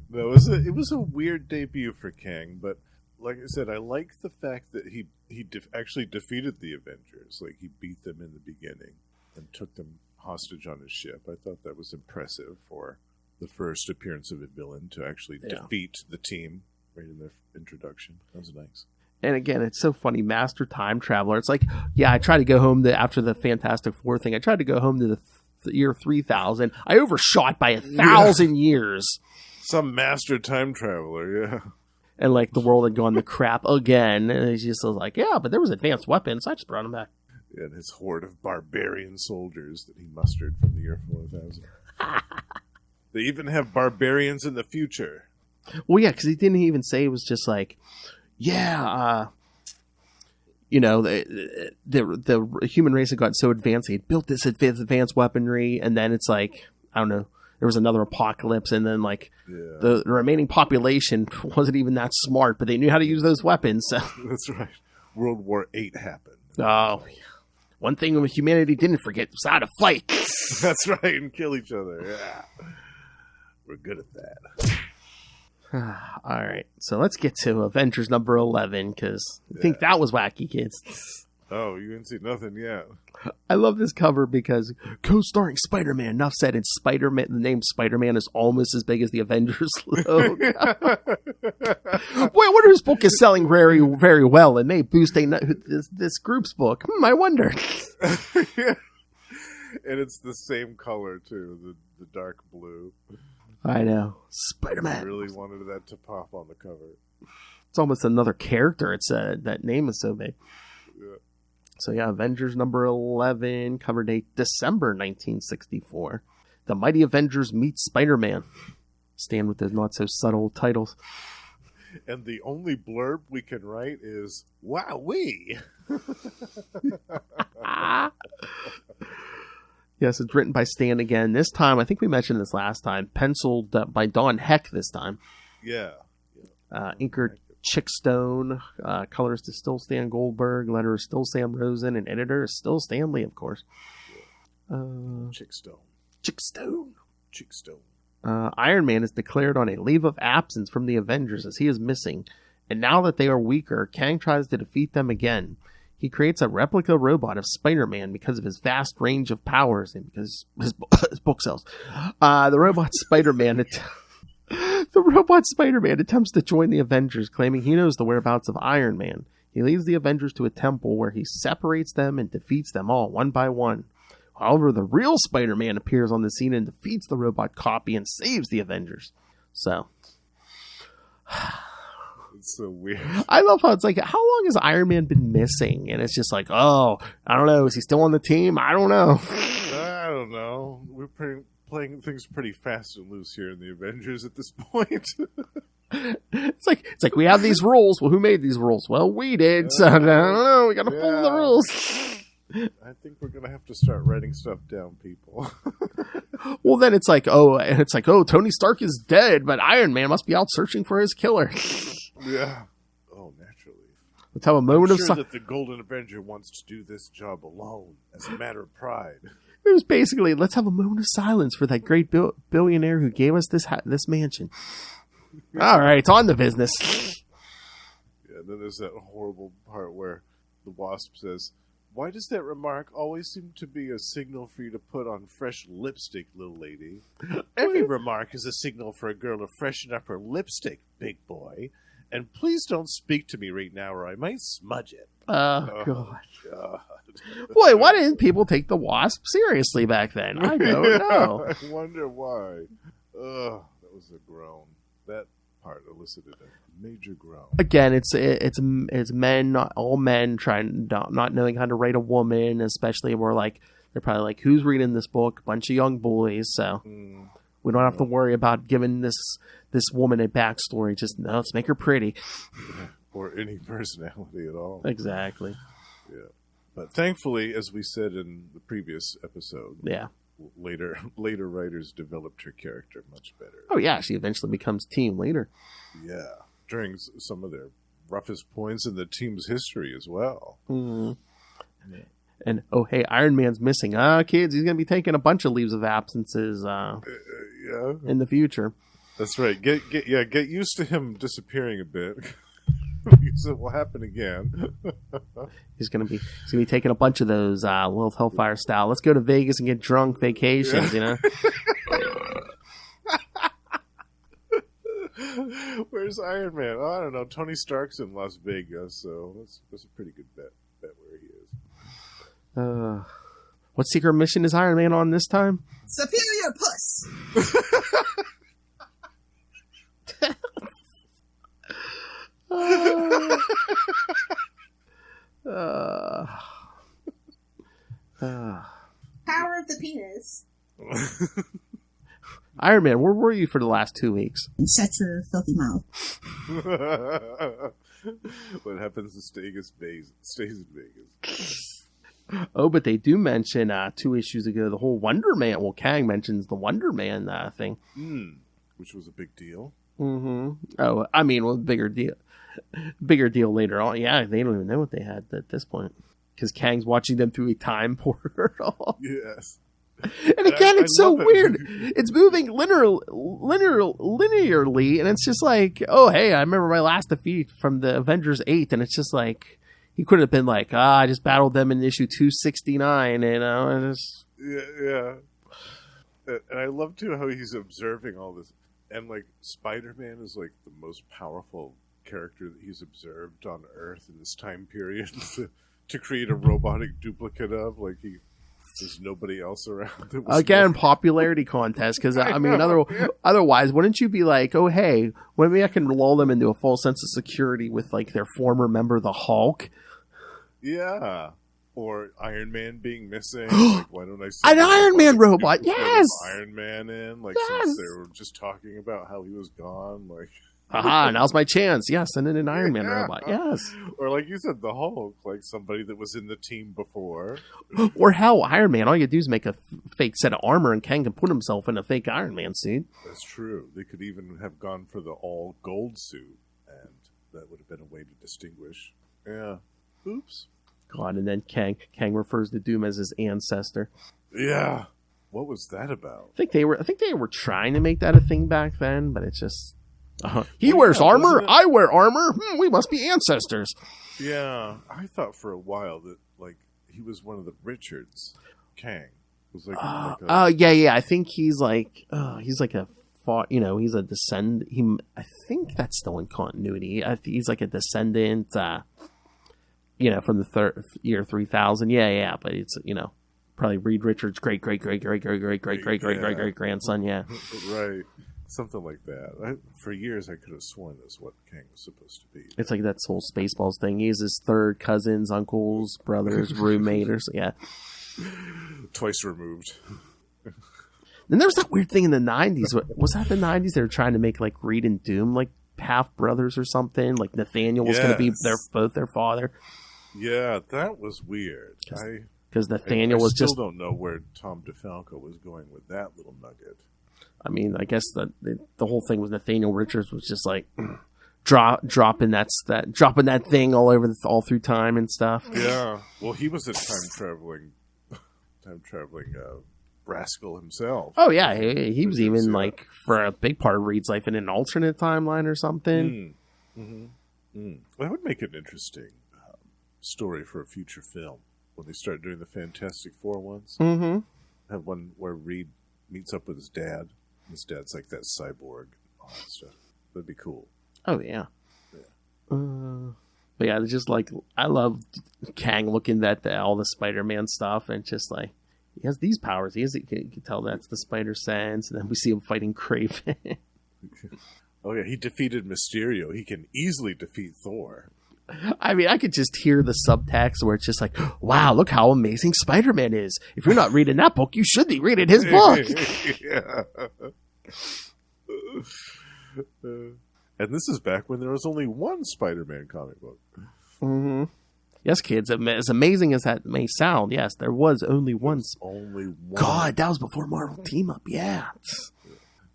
[SPEAKER 4] No, it was a weird debut for Kang, but... Like I said, I like the fact that he actually defeated the Avengers. Like, he beat them in the beginning and took them hostage on his ship. I thought that was impressive for, the first appearance of a villain to actually defeat the team right in their introduction. That was nice.
[SPEAKER 1] And again, it's so funny. Master Time Traveler. It's like, I tried to go home after the Fantastic Four thing. I tried to go home to the year 3000. I overshot by 1,000 years.
[SPEAKER 4] Some master time traveler, yeah.
[SPEAKER 1] And like the world had gone to crap again. And he just was like, but there was advanced weapons. I just brought them back.
[SPEAKER 4] And his horde of barbarian soldiers that he mustered from the year 4000. They even have barbarians in the future.
[SPEAKER 1] Well, yeah, because he didn't even say it was just like, the human race had gotten so advanced, they had built this advanced weaponry, and then it's like, I don't know, there was another apocalypse, and then like the remaining population wasn't even that smart, but they knew how to use those weapons. So.
[SPEAKER 4] That's right. World War VIII happened.
[SPEAKER 1] Oh, one thing humanity didn't forget was how to fight.
[SPEAKER 4] That's right, and kill each other. Yeah, we're good at that.
[SPEAKER 1] All right, so let's get to Avengers number 11, because I think that was wacky, kids.
[SPEAKER 4] Oh, you didn't see nothing yet.
[SPEAKER 1] I love this cover because co-starring Spider-Man. Enough said. And Spider-Man, the name Spider-Man is almost as big as the Avengers logo. Boy, I wonder whose book is selling very, very well. It may boost this group's book. I wonder.
[SPEAKER 4] Yeah. And it's the same color too, the dark blue.
[SPEAKER 1] I know. Spider-Man.
[SPEAKER 4] I really wanted that to pop on the cover.
[SPEAKER 1] It's almost another character. It's that name is so big.
[SPEAKER 4] Yeah.
[SPEAKER 1] So Avengers number 11, cover date December 1964. The Mighty Avengers meet Spider-Man. Stand with those not so subtle titles.
[SPEAKER 4] And the only blurb we can write is "Wowee."
[SPEAKER 1] Yes, it's written by Stan again. This time, I think we mentioned this last time, penciled by Don Heck this time.
[SPEAKER 4] Yeah.
[SPEAKER 1] Inker Chickstone, colorist is still Stan Goldberg, letter is still Sam Rosen, and editor is still Stan Lee, of course.
[SPEAKER 4] Chickstone.
[SPEAKER 1] Iron Man is declared on a leave of absence from the Avengers as he is missing, and now that they are weaker, Kang tries to defeat them again. He creates a replica robot of Spider-Man because of his vast range of powers and because his book sells. The robot Spider-Man attempts to join the Avengers, claiming he knows the whereabouts of Iron Man. He leads the Avengers to a temple where he separates them and defeats them all one by one. However, the real Spider-Man appears on the scene and defeats the robot copy and saves the Avengers. So...
[SPEAKER 4] It's so weird.
[SPEAKER 1] I love how it's like, how long has Iron Man been missing? And it's just like, I don't know. Is he still on the team? I don't know.
[SPEAKER 4] I don't know. We're playing things pretty fast and loose here in the Avengers at this point.
[SPEAKER 1] It's like we have these rules. Well, who made these rules? Well, we did. So I don't know. We got to follow the rules.
[SPEAKER 4] I think we're gonna have to start writing stuff down, people.
[SPEAKER 1] Well, then it's like, Tony Stark is dead, but Iron Man must be out searching for his killer.
[SPEAKER 4] Yeah. Oh, naturally.
[SPEAKER 1] Let's have a moment
[SPEAKER 4] I'm sure that the Golden Avenger wants to do this job alone, as a matter of pride.
[SPEAKER 1] It was basically, let's have a moment of silence for that great billionaire who gave us this mansion. All right, on to business.
[SPEAKER 4] Yeah, then there's that horrible part where the Wasp says, "Why does that remark always seem to be a signal for you to put on fresh lipstick, little lady? Every remark is a signal for a girl to freshen up her lipstick, big boy. And please don't speak to me right now or I might smudge it."
[SPEAKER 1] Oh, God. Boy, why didn't people take the Wasp seriously back then? I don't know.
[SPEAKER 4] I wonder why. That was a groan. That part elicited a major groan.
[SPEAKER 1] Again, it's men, not all men, not knowing how to write a woman, especially where they're probably like, who's reading this book? Bunch of young boys, so we don't have to worry about giving this woman a backstory. Just let's make her pretty,
[SPEAKER 4] or any personality at all.
[SPEAKER 1] Exactly.
[SPEAKER 4] Yeah, but thankfully, as we said in the previous episode, later writers developed her character much better.
[SPEAKER 1] Oh yeah, she eventually becomes team leader.
[SPEAKER 4] Yeah, during some of their roughest points in the team's history as well.
[SPEAKER 1] Mm. Yeah. And hey, Iron Man's missing. Kids, he's gonna be taking a bunch of leaves of absences. In the future.
[SPEAKER 4] That's right. Get used to him disappearing a bit. Because it will happen again.
[SPEAKER 1] He's gonna be taking a bunch of those little Hellfire style. Let's go to Vegas and get drunk vacations,
[SPEAKER 4] Where's Iron Man? Oh, I don't know. Tony Stark's in Las Vegas, so that's a pretty good bet where he is.
[SPEAKER 1] What secret mission is Iron Man on this time?
[SPEAKER 7] Superior puss. Power of the penis.
[SPEAKER 1] Iron Man, where were you for the last 2 weeks?
[SPEAKER 7] Shut your filthy mouth.
[SPEAKER 4] What happens to stays in Vegas.
[SPEAKER 1] Oh, but they do mention 2 issues ago the whole Wonder Man. Well, Kang mentions the Wonder Man thing.
[SPEAKER 4] Which was a big deal.
[SPEAKER 1] Mm-hmm. Oh, I mean, well, bigger deal later on. Yeah, they don't even know what they had at this point because Kang's watching them through a time portal.
[SPEAKER 4] Yes.
[SPEAKER 1] And again, it's so weird. It's moving linearly, and it's just like, oh, hey, I remember my last defeat from the Avengers 8, and it's just like, he could have been like, I just battled them in issue 269, you know, and it's...
[SPEAKER 4] Yeah. And I love, too, how he's observing all this. And, like, Spider-Man is, like, the most powerful character that he's observed on Earth in this time period to create a robotic duplicate of. Like, there's nobody else around.
[SPEAKER 1] Again, popularity contest, because, I mean, otherwise, wouldn't you be like, oh, hey, maybe I can lull them into a false sense of security with, like, their former member, the Hulk?
[SPEAKER 4] Yeah. Or Iron Man being missing. Like, why don't I see
[SPEAKER 1] an Iron Man robot? Yes!
[SPEAKER 4] Iron Man in, like,
[SPEAKER 1] yes!
[SPEAKER 4] Since they were just talking about how he was gone, like...
[SPEAKER 1] Haha, now's my chance. Yes, and then an Iron Man robot. Yes.
[SPEAKER 4] Or like you said, the Hulk, like somebody that was in the team before.
[SPEAKER 1] Or hell, Iron Man. All you do is make a fake set of armor and Kang can put himself in a fake Iron Man suit.
[SPEAKER 4] That's true. They could even have gone for the all gold suit, and that would have been a way to distinguish. Yeah. Oops.
[SPEAKER 1] God, and then Kang refers to Doom as his ancestor.
[SPEAKER 4] Yeah. What was that about?
[SPEAKER 1] I think they were trying to make that a thing back then, but it's just he wears armor. I wear armor. We must be ancestors.
[SPEAKER 4] Yeah, I thought for a while that like he was one of the Richards. Kang was like.
[SPEAKER 1] Yeah. I think he's like he's a descendant. I think that's still in continuity. He's like a descendant. From the year 3000. Yeah. But it's probably Reed Richards' great grandson. Yeah.
[SPEAKER 4] Right. Something like that. For years, I could have sworn that's what Kang was supposed to be.
[SPEAKER 1] It's like that whole Spaceballs thing. He's his third cousins, uncles, brothers, roommate, or yeah.
[SPEAKER 4] Twice removed.
[SPEAKER 1] Then there was that weird thing in the 90s. Was that the 90s? They were trying to make like Reed and Doom like half brothers or something. Like Nathaniel was going to be both their father.
[SPEAKER 4] Yeah, that was weird.
[SPEAKER 1] Because Nathaniel was just.
[SPEAKER 4] I still don't know where Tom DeFalco was going with that little nugget.
[SPEAKER 1] I mean, I guess the whole thing with Nathaniel Richards was just like dropping that thing all over all through time and stuff.
[SPEAKER 4] Yeah, well, he was a time traveling rascal himself.
[SPEAKER 1] Oh yeah, he was even like for a big part of Reed's life in an alternate timeline or something.
[SPEAKER 4] That would make an interesting story for a future film when they start doing the Fantastic Four ones. Mm-hmm. Have one where Reed meets up with his dad. His dad's like that cyborg and all that stuff. That'd be cool.
[SPEAKER 1] Oh, yeah. But yeah, just like, I love Kang looking at all the Spider-Man stuff and just like, he has these powers. You can tell that's the Spider Sense. And then we see him fighting Kraven.
[SPEAKER 4] Oh, yeah. He defeated Mysterio. He can easily defeat Thor.
[SPEAKER 1] I mean, I could just hear the subtext where it's just like, wow, look how amazing Spider-Man is. If you're not reading that book, you should be reading his book.
[SPEAKER 4] Yeah. And this is back when there was only one Spider-Man comic book.
[SPEAKER 1] Mm-hmm. Yes, kids, as amazing as that may sound, yes, there was only one.
[SPEAKER 4] Only one.
[SPEAKER 1] God, that was before Marvel Team Up, yeah.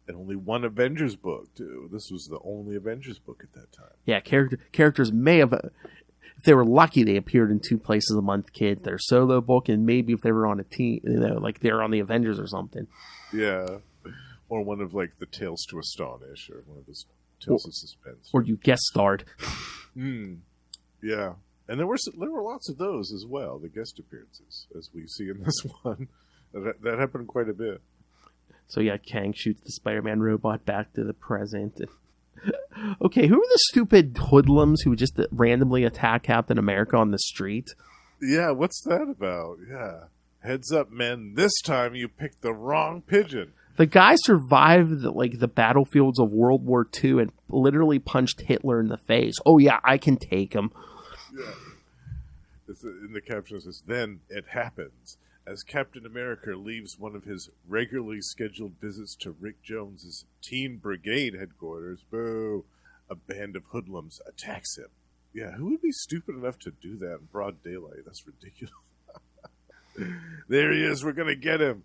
[SPEAKER 4] And only one Avengers book, too. This was the only Avengers book at that time.
[SPEAKER 1] Yeah, characters may have, if they were lucky, they appeared in 2 places a month, kid. Their solo book, and maybe if they were on a team, like they're on the Avengers or something.
[SPEAKER 4] Yeah. Or one of, like, the Tales to Astonish, or one of those Tales of Suspense.
[SPEAKER 1] Or you guest starred.
[SPEAKER 4] Yeah. And there were lots of those as well, the guest appearances, as we see in this one. That happened quite a bit.
[SPEAKER 1] So yeah, Kang shoots the Spider-Man robot back to the present. Okay, who are the stupid hoodlums who just randomly attack Captain America on the street?
[SPEAKER 4] Yeah, what's that about? Yeah. Heads up, men. This time you picked the wrong pigeon.
[SPEAKER 1] The guy survived the battlefields of World War II and literally punched Hitler in the face. Oh yeah, I can take him.
[SPEAKER 4] Yeah. In the caption it says, then it happens. As Captain America leaves one of his regularly scheduled visits to Rick Jones's Teen Brigade headquarters, boo, a band of hoodlums attacks him. Yeah, who would be stupid enough to do that in broad daylight? That's ridiculous. There he is. We're going to get him.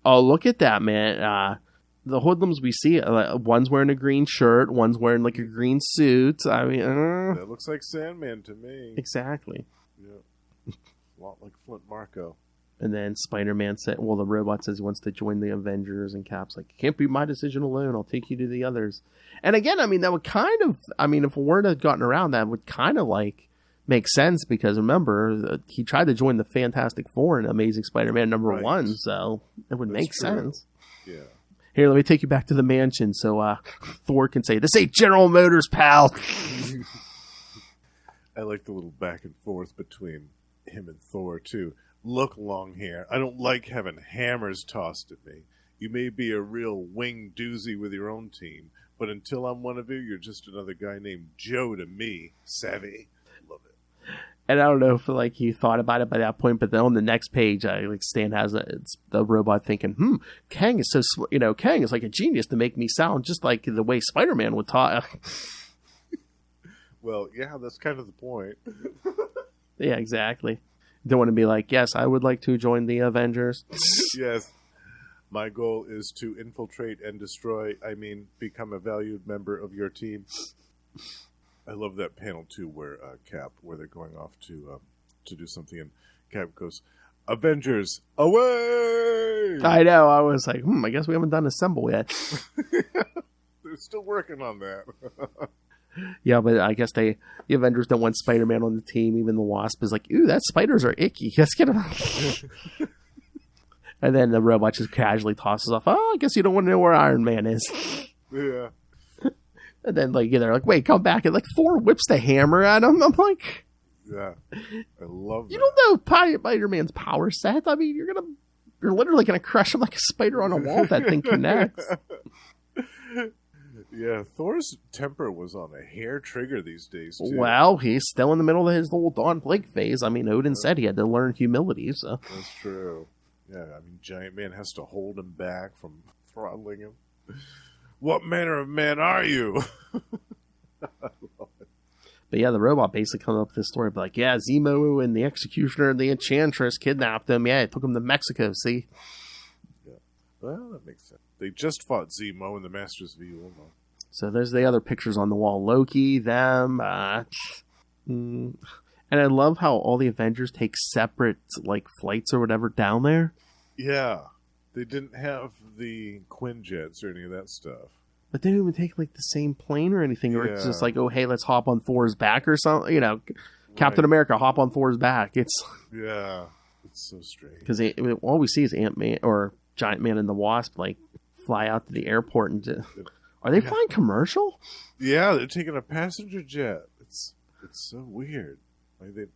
[SPEAKER 1] Oh, look at that, man. The hoodlums we see, one's wearing a green shirt, one's wearing like a green suit. I mean,
[SPEAKER 4] that looks like Sandman to me.
[SPEAKER 1] Exactly.
[SPEAKER 4] Yeah. A lot like Flint Marko.
[SPEAKER 1] And then Spider-Man said, well, the robot says he wants to join the Avengers, and Cap's like, it can't be my decision alone. I'll take you to the others. And again, I mean, that would kind of, I mean, if a word had gotten around, that would kind of like make sense because remember, he tried to join the Fantastic Four in Amazing Spider-Man #1, so it would make sense.
[SPEAKER 4] Yeah.
[SPEAKER 1] Here, let me take you back to the mansion so Thor can say, this ain't General Motors, pal.
[SPEAKER 4] I like the little back and forth between him and Thor, too. Look, long hair, I don't like having hammers tossed at me. You may be a real wing doozy with your own team, but until I'm one of you, you're just another guy named Joe to me. Savvy? Love it.
[SPEAKER 1] And I don't know if like he thought about it by that point, but then on the next page, like Stan has it's the robot thinking, Kang is Kang is like a genius to make me sound just like the way Spider-Man would talk.
[SPEAKER 4] Well, yeah, that's kind of the point.
[SPEAKER 1] Yeah, exactly. Don't want to be like, yes, I would like to join the Avengers.
[SPEAKER 4] Yes. My goal is to infiltrate and destroy, become a valued member of your team. I love that panel, too, where where they're going off to do something, and Cap goes, Avengers, away!
[SPEAKER 1] I know, I was like, I guess we haven't done Assemble yet.
[SPEAKER 4] They're still working on that.
[SPEAKER 1] Yeah, but I guess the Avengers don't want Spider-Man on the team. Even the Wasp is like, ooh, that spiders are icky. Let's get him. And then the robot just casually tosses off, oh, I guess you don't want to know where Iron Man is.
[SPEAKER 4] Yeah.
[SPEAKER 1] And then they're like, wait, come back. And like Thor whips the hammer at him. I'm like,
[SPEAKER 4] yeah, I love that.
[SPEAKER 1] You don't know Spider-Man's power set. I mean, you're literally going to crush him like a spider on a wall if that thing connects.
[SPEAKER 4] Yeah, Thor's temper was on a hair trigger these days, too.
[SPEAKER 1] Well, he's still in the middle of his little Don Blake phase. I mean, Odin said he had to learn humility, so.
[SPEAKER 4] That's true. Yeah, Giant Man has to hold him back from throttling him. What manner of man are you?
[SPEAKER 1] But yeah, the robot basically comes up with this story, like, yeah, Zemo and the Executioner and the Enchantress kidnapped him. Yeah, it took him to Mexico, see?
[SPEAKER 4] Yeah. Well, that makes sense. They just fought Zemo in the Masters of Evil.
[SPEAKER 1] So there's the other pictures on the wall. Loki, them, and I love how all the Avengers take separate, like, flights or whatever down there.
[SPEAKER 4] Yeah. They didn't have the Quinjets or any of that stuff.
[SPEAKER 1] But they didn't even take, like, the same plane or anything. Or it's just like, oh, hey, let's hop on Thor's back or something. You know, Captain America, hop on Thor's back. It's...
[SPEAKER 4] Yeah. It's so strange.
[SPEAKER 1] Because all we see is Ant-Man or Giant Man and the Wasp, like, fly out to the airport and... Are they flying commercial?
[SPEAKER 4] Yeah, they're taking a passenger jet. It's so weird. Like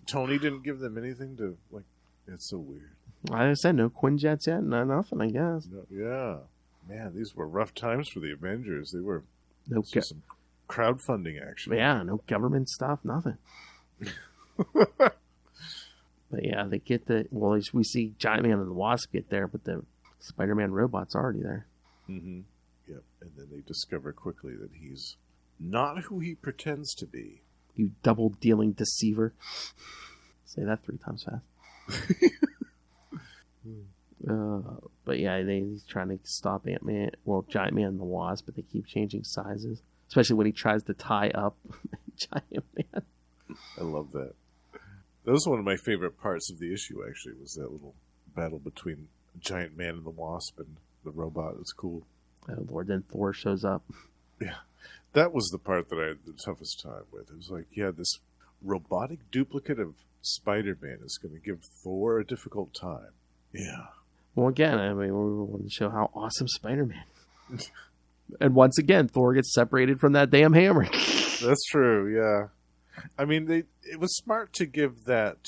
[SPEAKER 4] Tony didn't give them anything to like. It's so weird.
[SPEAKER 1] I said no Quinjets yet, no nothing. I guess.
[SPEAKER 4] No, yeah, man, these were rough times for the Avengers. They were some crowdfunding action.
[SPEAKER 1] Yeah, no government stuff, nothing. But yeah, they get we see Giant Man and the Wasp get there, but the Spider-Man robot's already there.
[SPEAKER 4] Mm-hmm. Yep, and then they discover quickly that he's not who he pretends to be.
[SPEAKER 1] You double-dealing deceiver. Say that 3 times fast. But yeah, he's trying to stop Ant-Man, Giant Man and the Wasp, but they keep changing sizes. Especially when he tries to tie up Giant Man.
[SPEAKER 4] I love that. That was one of my favorite parts of the issue, actually, was that little battle between Giant Man and the Wasp and the robot. It's cool.
[SPEAKER 1] Oh, Lord, then Thor shows up.
[SPEAKER 4] Yeah. That was the part that I had the toughest time with. It was like, yeah, this robotic duplicate of Spider-Man is going to give Thor a difficult time. Yeah.
[SPEAKER 1] Well, again, I mean, we want to show how awesome Spider-Man is. And once again, Thor gets separated from that damn hammer.
[SPEAKER 4] That's true, yeah. I mean, it was smart to give that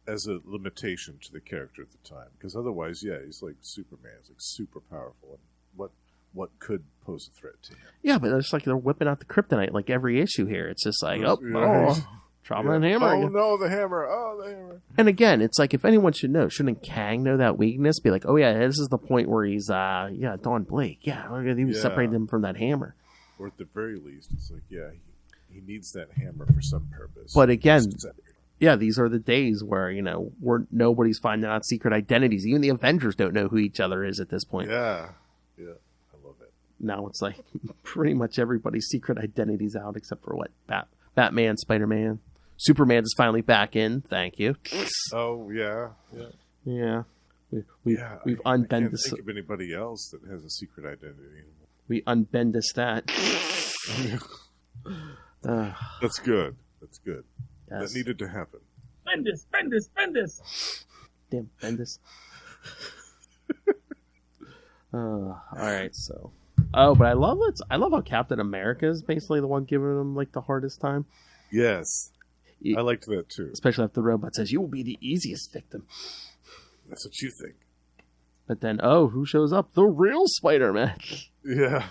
[SPEAKER 4] as a limitation to the character at the time, because otherwise, yeah, he's like Superman. He's like super powerful, and what could pose a threat to him?
[SPEAKER 1] Yeah, but it's like they're whipping out the kryptonite like every issue here. It's just like,
[SPEAKER 4] Yeah.
[SPEAKER 1] trauma and hammer.
[SPEAKER 4] Oh
[SPEAKER 1] again.
[SPEAKER 4] no, the hammer! Oh, the hammer!
[SPEAKER 1] And again, it's like if anyone should know, shouldn't Kang know that weakness? Be like, oh yeah, this is the point where he's Don Blake. Yeah, we're gonna separate him from that hammer.
[SPEAKER 4] Or at the very least, it's like, yeah, he needs that hammer for some purpose.
[SPEAKER 1] But again, yeah, these are the days where nobody's finding out secret identities. Even the Avengers don't know who each other is at this point.
[SPEAKER 4] Yeah, I love it.
[SPEAKER 1] Now it's like pretty much everybody's secret identities out except for what Batman, Spider-Man, Superman is finally back in. Thank you.
[SPEAKER 4] Oh yeah.
[SPEAKER 1] We've unbent
[SPEAKER 4] I can't
[SPEAKER 1] this.
[SPEAKER 4] think of anybody else that has a secret identity.
[SPEAKER 1] We unbend this that.
[SPEAKER 4] That's good. That's good.
[SPEAKER 1] Yes.
[SPEAKER 4] That needed to happen.
[SPEAKER 5] Bendis.
[SPEAKER 1] Damn, Bendis. All right, so. Oh, but I love it. I love how Captain America is basically the one giving him like the hardest time.
[SPEAKER 4] Yes, I liked that too.
[SPEAKER 1] Especially if the robot says, "You will be the easiest victim."
[SPEAKER 4] That's what you think.
[SPEAKER 1] But then, who shows up? The real Spider-Man.
[SPEAKER 4] Yeah.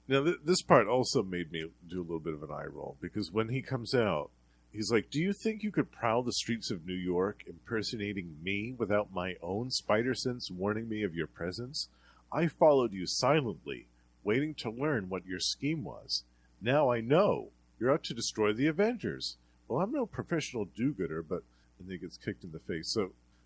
[SPEAKER 4] Now, this part also made me do a little bit of an eye roll, because when he comes out, he's like, do you think you could prowl the streets of New York impersonating me without my own spider sense warning me of your presence? I followed you silently, waiting to learn what your scheme was. Now I know. You're out to destroy the Avengers. Well, I'm no professional do-gooder, but... And then he gets kicked in the face.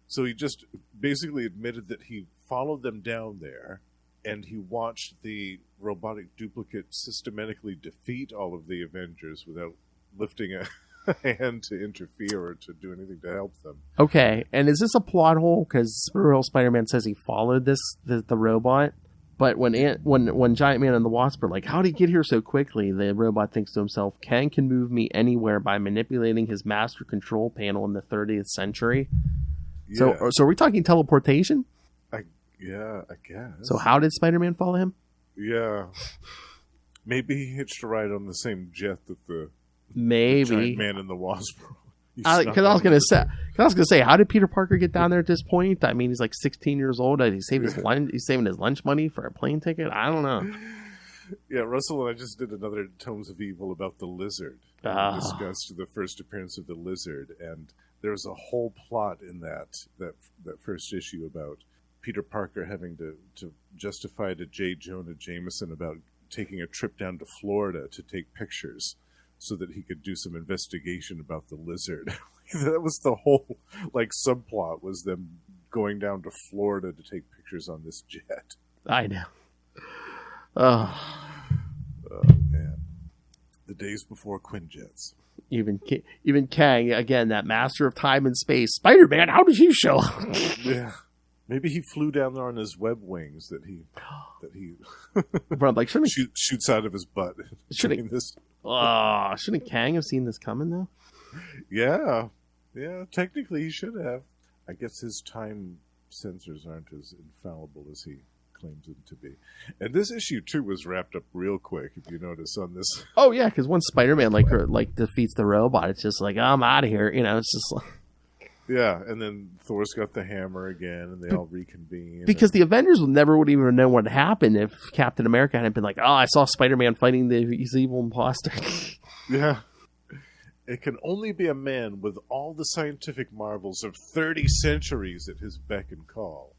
[SPEAKER 4] So he just basically admitted that he followed them down there, and he watched the robotic duplicate systematically defeat all of the Avengers without lifting a hand to interfere or to do anything to help them.
[SPEAKER 1] Okay, and is this a plot hole? Because real Spider-Man says he followed the robot, but when Giant Man and the Wasp are like, how did he get here so quickly? The robot thinks to himself, Kang can move me anywhere by manipulating his master control panel in the 30th century.
[SPEAKER 4] Yeah.
[SPEAKER 1] So are we talking teleportation?
[SPEAKER 4] I guess.
[SPEAKER 1] So how did Spider-Man follow him?
[SPEAKER 4] Yeah. Maybe he hitched a ride on the same jet that the Giant Man and the Wasp.
[SPEAKER 1] Because I was gonna say, how did Peter Parker get down there at this point? I mean, he's like 16 years old. He's saving his lunch money for a plane ticket. I don't know.
[SPEAKER 4] Yeah, Russell and I just did another Tomes of Evil about the Lizard. We discussed the first appearance of the Lizard, and there's a whole plot in that first issue about Peter Parker having to justify to J. Jonah Jameson about taking a trip down to Florida to take pictures so that he could do some investigation about the Lizard. That was the whole subplot, was them going down to Florida to take pictures on this jet.
[SPEAKER 1] I know. Oh
[SPEAKER 4] man, the days before Quinjets.
[SPEAKER 1] Even Kang, again, that master of time and space. Spider-Man, how did he show up?
[SPEAKER 4] Yeah, maybe he flew down there on his web wings that he
[SPEAKER 1] Bro, like
[SPEAKER 4] shoots out of his butt.
[SPEAKER 1] Shouldn't Kang have seen this coming though?
[SPEAKER 4] Yeah, technically he should have. I guess his time sensors aren't as infallible as he claims them to be. And this issue too was wrapped up real quick, if you notice on this.
[SPEAKER 1] Oh yeah, because once Spider-Man defeats the robot, it's just like, I'm out of here. It's just like...
[SPEAKER 4] Yeah, and then Thor's got the hammer again, and they all reconvene.
[SPEAKER 1] Because the Avengers would even know what happened if Captain America hadn't been like, I saw Spider-Man fighting these evil imposter.
[SPEAKER 4] Yeah. It can only be a man with all the scientific marvels of 30 centuries at his beck and call.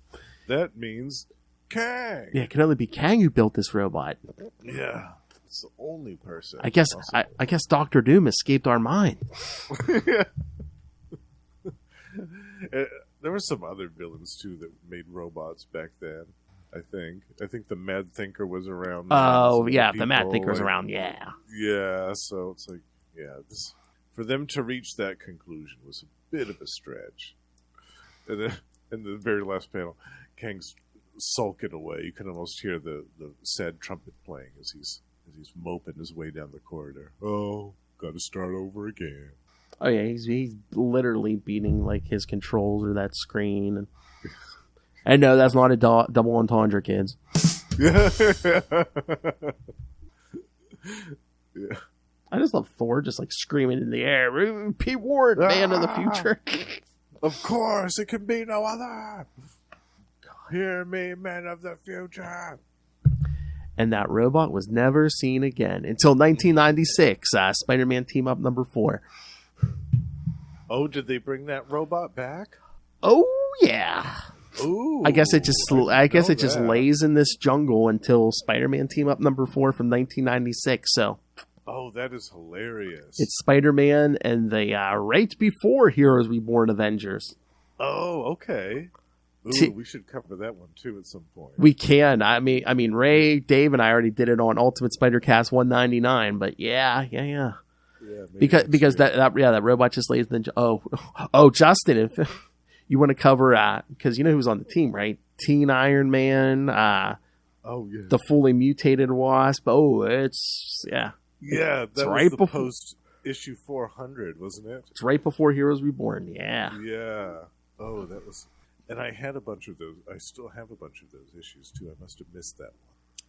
[SPEAKER 4] That means Kang.
[SPEAKER 1] Yeah, it can only be Kang who built this robot.
[SPEAKER 4] Yeah, it's the only person.
[SPEAKER 1] I guess Dr. Doom escaped our mind.
[SPEAKER 4] Yeah. There were some other villains too that made robots back then. I think the Mad Thinker was around.
[SPEAKER 1] Oh yeah, the Mad Thinker's around. Yeah.
[SPEAKER 4] Yeah, so it's like, for them to reach that conclusion was a bit of a stretch. And then in the very last panel, Kang's sulking away. You can almost hear the sad trumpet playing as he's moping his way down the corridor. Oh, got to start over again.
[SPEAKER 1] Oh yeah, he's literally beating his controls or that screen. And no, that's not a double entendre, kids. we're just like screaming in the air, Pete Ward, man of the future.
[SPEAKER 4] Of course, it can be no other. Hear me, men of the future.
[SPEAKER 1] And that robot was never seen again until 1996, Spider-Man Team Up number 4.
[SPEAKER 4] Oh, did they bring that robot back?
[SPEAKER 1] Oh yeah.
[SPEAKER 4] Ooh,
[SPEAKER 1] I guess it just
[SPEAKER 4] that.
[SPEAKER 1] lays in this jungle until Spider-Man Team Up number 4 from 1996. So
[SPEAKER 4] Oh, that is hilarious.
[SPEAKER 1] it's Spider-Man and the right before Heroes Reborn Avengers.
[SPEAKER 4] Oh, okay. Ooh,
[SPEAKER 1] T-
[SPEAKER 4] we should cover that one too at some point.
[SPEAKER 1] We can. I mean, Ray, Dave, and I already did it on Ultimate Spider-Cast 199. But yeah.
[SPEAKER 4] Yeah, maybe
[SPEAKER 1] Because
[SPEAKER 4] next year.
[SPEAKER 1] that robot just lays in the oh Justin, if you want to cover because you know who's on the team, right? Teen Iron Man,
[SPEAKER 4] Oh yeah.
[SPEAKER 1] the fully mutated Wasp. Oh, it's
[SPEAKER 4] Yeah, that was
[SPEAKER 1] right
[SPEAKER 4] the
[SPEAKER 1] before-
[SPEAKER 4] post issue 400, wasn't it?
[SPEAKER 1] it's right before Heroes Reborn. Yeah.
[SPEAKER 4] Yeah. Oh, that was. And I had a bunch of those. I still have a bunch of those issues too. I must have missed that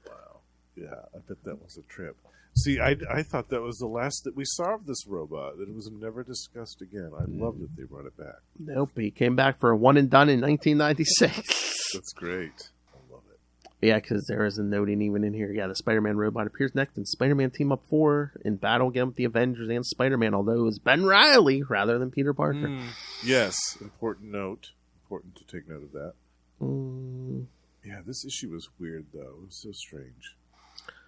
[SPEAKER 4] one. Wow. Yeah, I bet that was a trip. See, I thought that was the last that we saw of this robot. That it was never discussed again. I love that they brought it back.
[SPEAKER 1] Nope, he came back for a one and done in 1996.
[SPEAKER 4] That's great. I love it.
[SPEAKER 1] Yeah, because there is a noting even in here. Yeah, the Spider-Man robot appears next in Spider-Man Team Up 4 in battle again with the Avengers and Spider-Man, although it was Ben Reilly rather than Peter Parker.
[SPEAKER 4] Yes, important note. Important to take note of that.
[SPEAKER 1] Mm.
[SPEAKER 4] Yeah, this issue was weird though. It was so strange.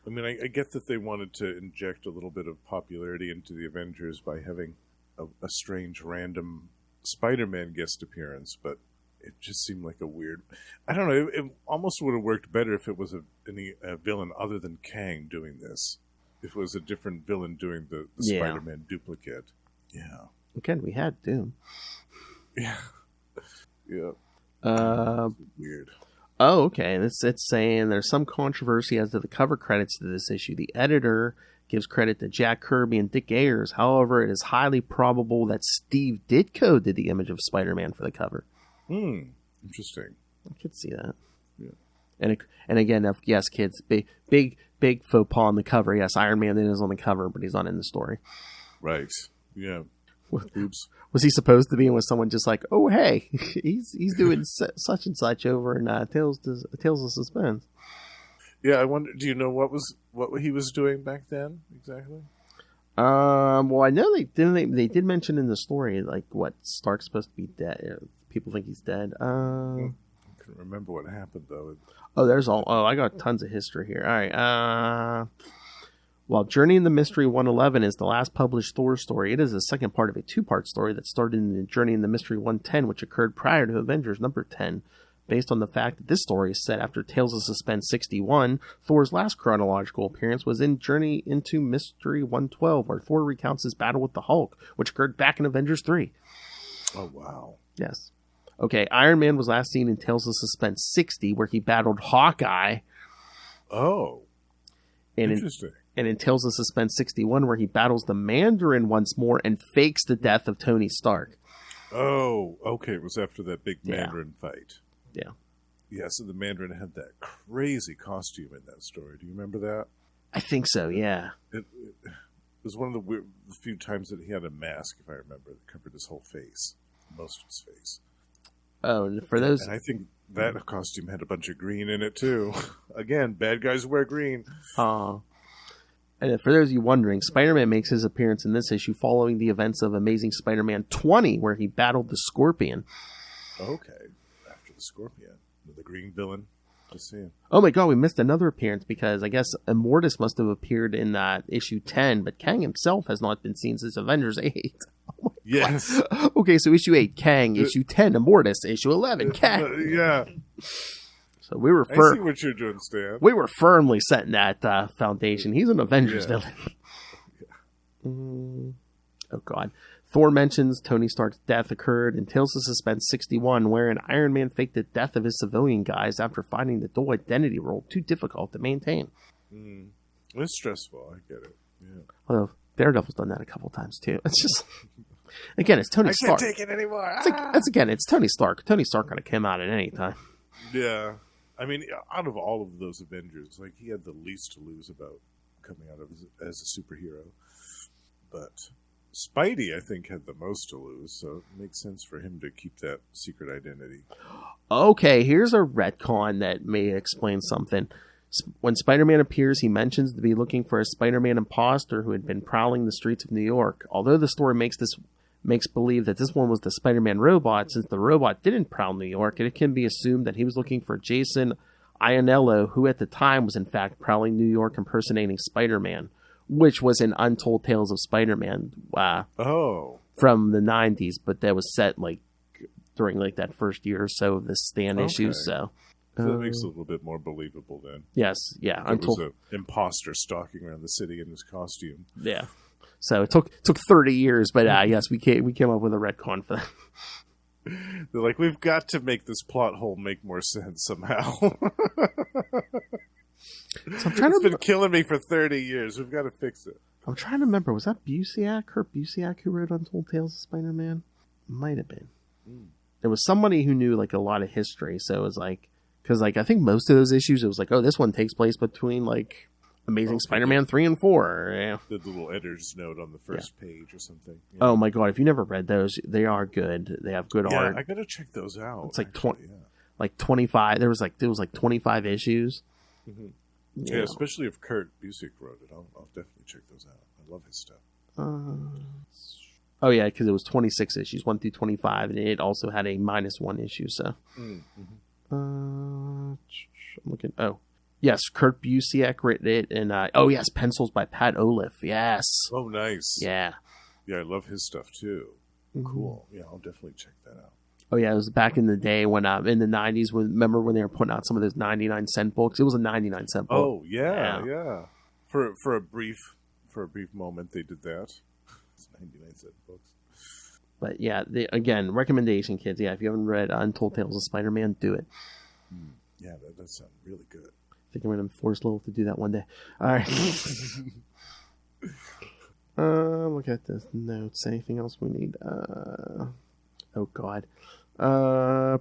[SPEAKER 4] I mean, I get that they wanted to inject a little bit of popularity into the Avengers by having a strange random Spider-Man guest appearance, but it just seemed like a weird. I don't know. It almost would have worked better if it was a villain other than Kang doing this. If it was a different villain doing the
[SPEAKER 1] Yeah.
[SPEAKER 4] Spider-Man duplicate. Yeah.
[SPEAKER 1] Again, we had Doom.
[SPEAKER 4] Yeah. Yeah. Weird.
[SPEAKER 1] Oh, okay. It's saying there's some controversy as to the cover credits to this issue. The editor gives credit to Jack Kirby and Dick Ayers. However, it is highly probable that Steve Ditko did the image of Spider-Man for the cover.
[SPEAKER 4] Interesting.
[SPEAKER 1] I could see that.
[SPEAKER 4] Yeah.
[SPEAKER 1] And again, yes, kids, big faux pas on the cover. Yes, Iron Man is on the cover, but he's not in the story.
[SPEAKER 4] Right. Yeah. Oops.
[SPEAKER 1] Was he supposed to be? And was someone just like, oh hey, he's doing such and such over in Tales of Suspense?
[SPEAKER 4] Yeah, I wonder. Do you know what he was doing back then exactly?
[SPEAKER 1] Well, I know they did mention in the story like what Stark's supposed to be dead. People think he's dead.
[SPEAKER 4] I couldn't remember what happened though.
[SPEAKER 1] I got tons of history here. All right. While Journey in the Mystery 111 is the last published Thor story, it is the second part of a two-part story that started in Journey in the Mystery 110, which occurred prior to Avengers number 10. Based on the fact that this story is set after Tales of Suspense 61, Thor's last chronological appearance was in Journey into Mystery 112, where Thor recounts his battle with the Hulk, which occurred back in Avengers 3.
[SPEAKER 4] Oh wow.
[SPEAKER 1] Yes. Okay, Iron Man was last seen in Tales of Suspense 60, where he battled Hawkeye.
[SPEAKER 4] Oh.
[SPEAKER 1] And
[SPEAKER 4] Interesting.
[SPEAKER 1] And in Tales of Suspense 61, where he battles the Mandarin once more and fakes the death of Tony Stark.
[SPEAKER 4] Oh, okay. It was after that big
[SPEAKER 1] Yeah.
[SPEAKER 4] Mandarin fight.
[SPEAKER 1] Yeah.
[SPEAKER 4] Yeah, so the Mandarin had that crazy costume in that story. Do you remember that?
[SPEAKER 1] I think so, yeah.
[SPEAKER 4] It was one of the few times that he had a mask, if I remember, that covered his whole face. Most of his face.
[SPEAKER 1] Oh, and for those...
[SPEAKER 4] And I think that costume had a bunch of green in it, too. Again, bad guys wear green.
[SPEAKER 1] And for those of you wondering, Spider-Man makes his appearance in this issue following the events of Amazing Spider-Man 20, where he battled the Scorpion.
[SPEAKER 4] Okay. After the Scorpion. The green villain. Just seeing.
[SPEAKER 1] Oh my god, we missed another appearance because I guess Immortus must have appeared in issue 10, but Kang himself has not been seen since Avengers 8. Oh
[SPEAKER 4] yes.
[SPEAKER 1] Okay, so issue 8, Kang. Issue 10, Immortus. Issue 11, Kang.
[SPEAKER 4] Yeah.
[SPEAKER 1] So we were
[SPEAKER 4] I see what you're doing, Stan.
[SPEAKER 1] We were firmly setting that foundation. He's an Avengers villain. Oh god. Thor mentions Tony Stark's death occurred in Tales of Suspense 61, wherein Iron Man faked the death of his civilian guys after finding the dual identity role too difficult to maintain.
[SPEAKER 4] It's stressful. I get it. Yeah.
[SPEAKER 1] Although Daredevil's done that a couple times too. It's just, again, it's Tony Stark.
[SPEAKER 4] I can't take it anymore.
[SPEAKER 1] It's Tony Stark. Tony Stark could have come out at any time.
[SPEAKER 4] Yeah. I mean, out of all of those Avengers, like, he had the least to lose about coming out of as a superhero. But Spidey, I think, had the most to lose, so it makes sense for him to keep that secret identity.
[SPEAKER 1] Okay, here's a retcon that may explain something. When Spider-Man appears, he mentions to be looking for a Spider-Man imposter who had been prowling the streets of New York. Although the story makes believe that this one was the Spider-Man robot, since the robot didn't prowl New York, it can be assumed that he was looking for Jason Ionello, who at the time was in fact prowling New York impersonating Spider-Man, which was in Untold Tales of Spider-Man from the 90s, but that was set like during like that first year or so of the Stan issues, so
[SPEAKER 4] that makes it a little bit more believable then.
[SPEAKER 1] Yes, yeah.
[SPEAKER 4] It was an imposter stalking around the city in his costume.
[SPEAKER 1] Yeah. So it took 30 years, but yes, we came up with a retcon for that.
[SPEAKER 4] They're like, we've got to make this plot hole make more sense somehow.
[SPEAKER 1] So it's
[SPEAKER 4] been killing me for 30 years. We've got to fix it.
[SPEAKER 1] I'm trying to remember. Was that Kurt Busiek, who wrote Untold Tales of Spider-Man? Might have been. It was somebody who knew like a lot of history, so it was like, because like I think most of those issues, it was like, oh, this one takes place between like Amazing Spider-Man 3 and 4. Yeah.
[SPEAKER 4] The little editor's note on the first page or something. Yeah.
[SPEAKER 1] Oh my god! If you never read those, they are good. They have good art.
[SPEAKER 4] I gotta check those out.
[SPEAKER 1] It's like 25. There was like 25 issues.
[SPEAKER 4] Mm-hmm. Yeah, especially if Kurt Busiek wrote it, I'll definitely check those out. I love his stuff.
[SPEAKER 1] Oh yeah, because it was 26 issues, 1 through 25, and it also had a -1 issue. So, I'm looking. Oh, yes, Kurt Busiek written it, and yes, pencils by Pat Olive. Yes.
[SPEAKER 4] Oh, nice.
[SPEAKER 1] Yeah.
[SPEAKER 4] Yeah, I love his stuff too. Cool. Yeah, I'll definitely check that out.
[SPEAKER 1] Oh yeah, it was back in the day when in the 90s. Remember when they were putting out some of those 99-cent books? It was a 99-cent book.
[SPEAKER 4] Oh yeah. For a brief moment, they did that. It's 99-cent books.
[SPEAKER 1] But yeah, again, recommendation, kids. Yeah, if you haven't read Untold Tales of Spider-Man, do it.
[SPEAKER 4] Yeah, that does sound really good.
[SPEAKER 1] I think I'm going to force Lowell to do that one day. All right. Look at this notes. Anything else we need? Oh God.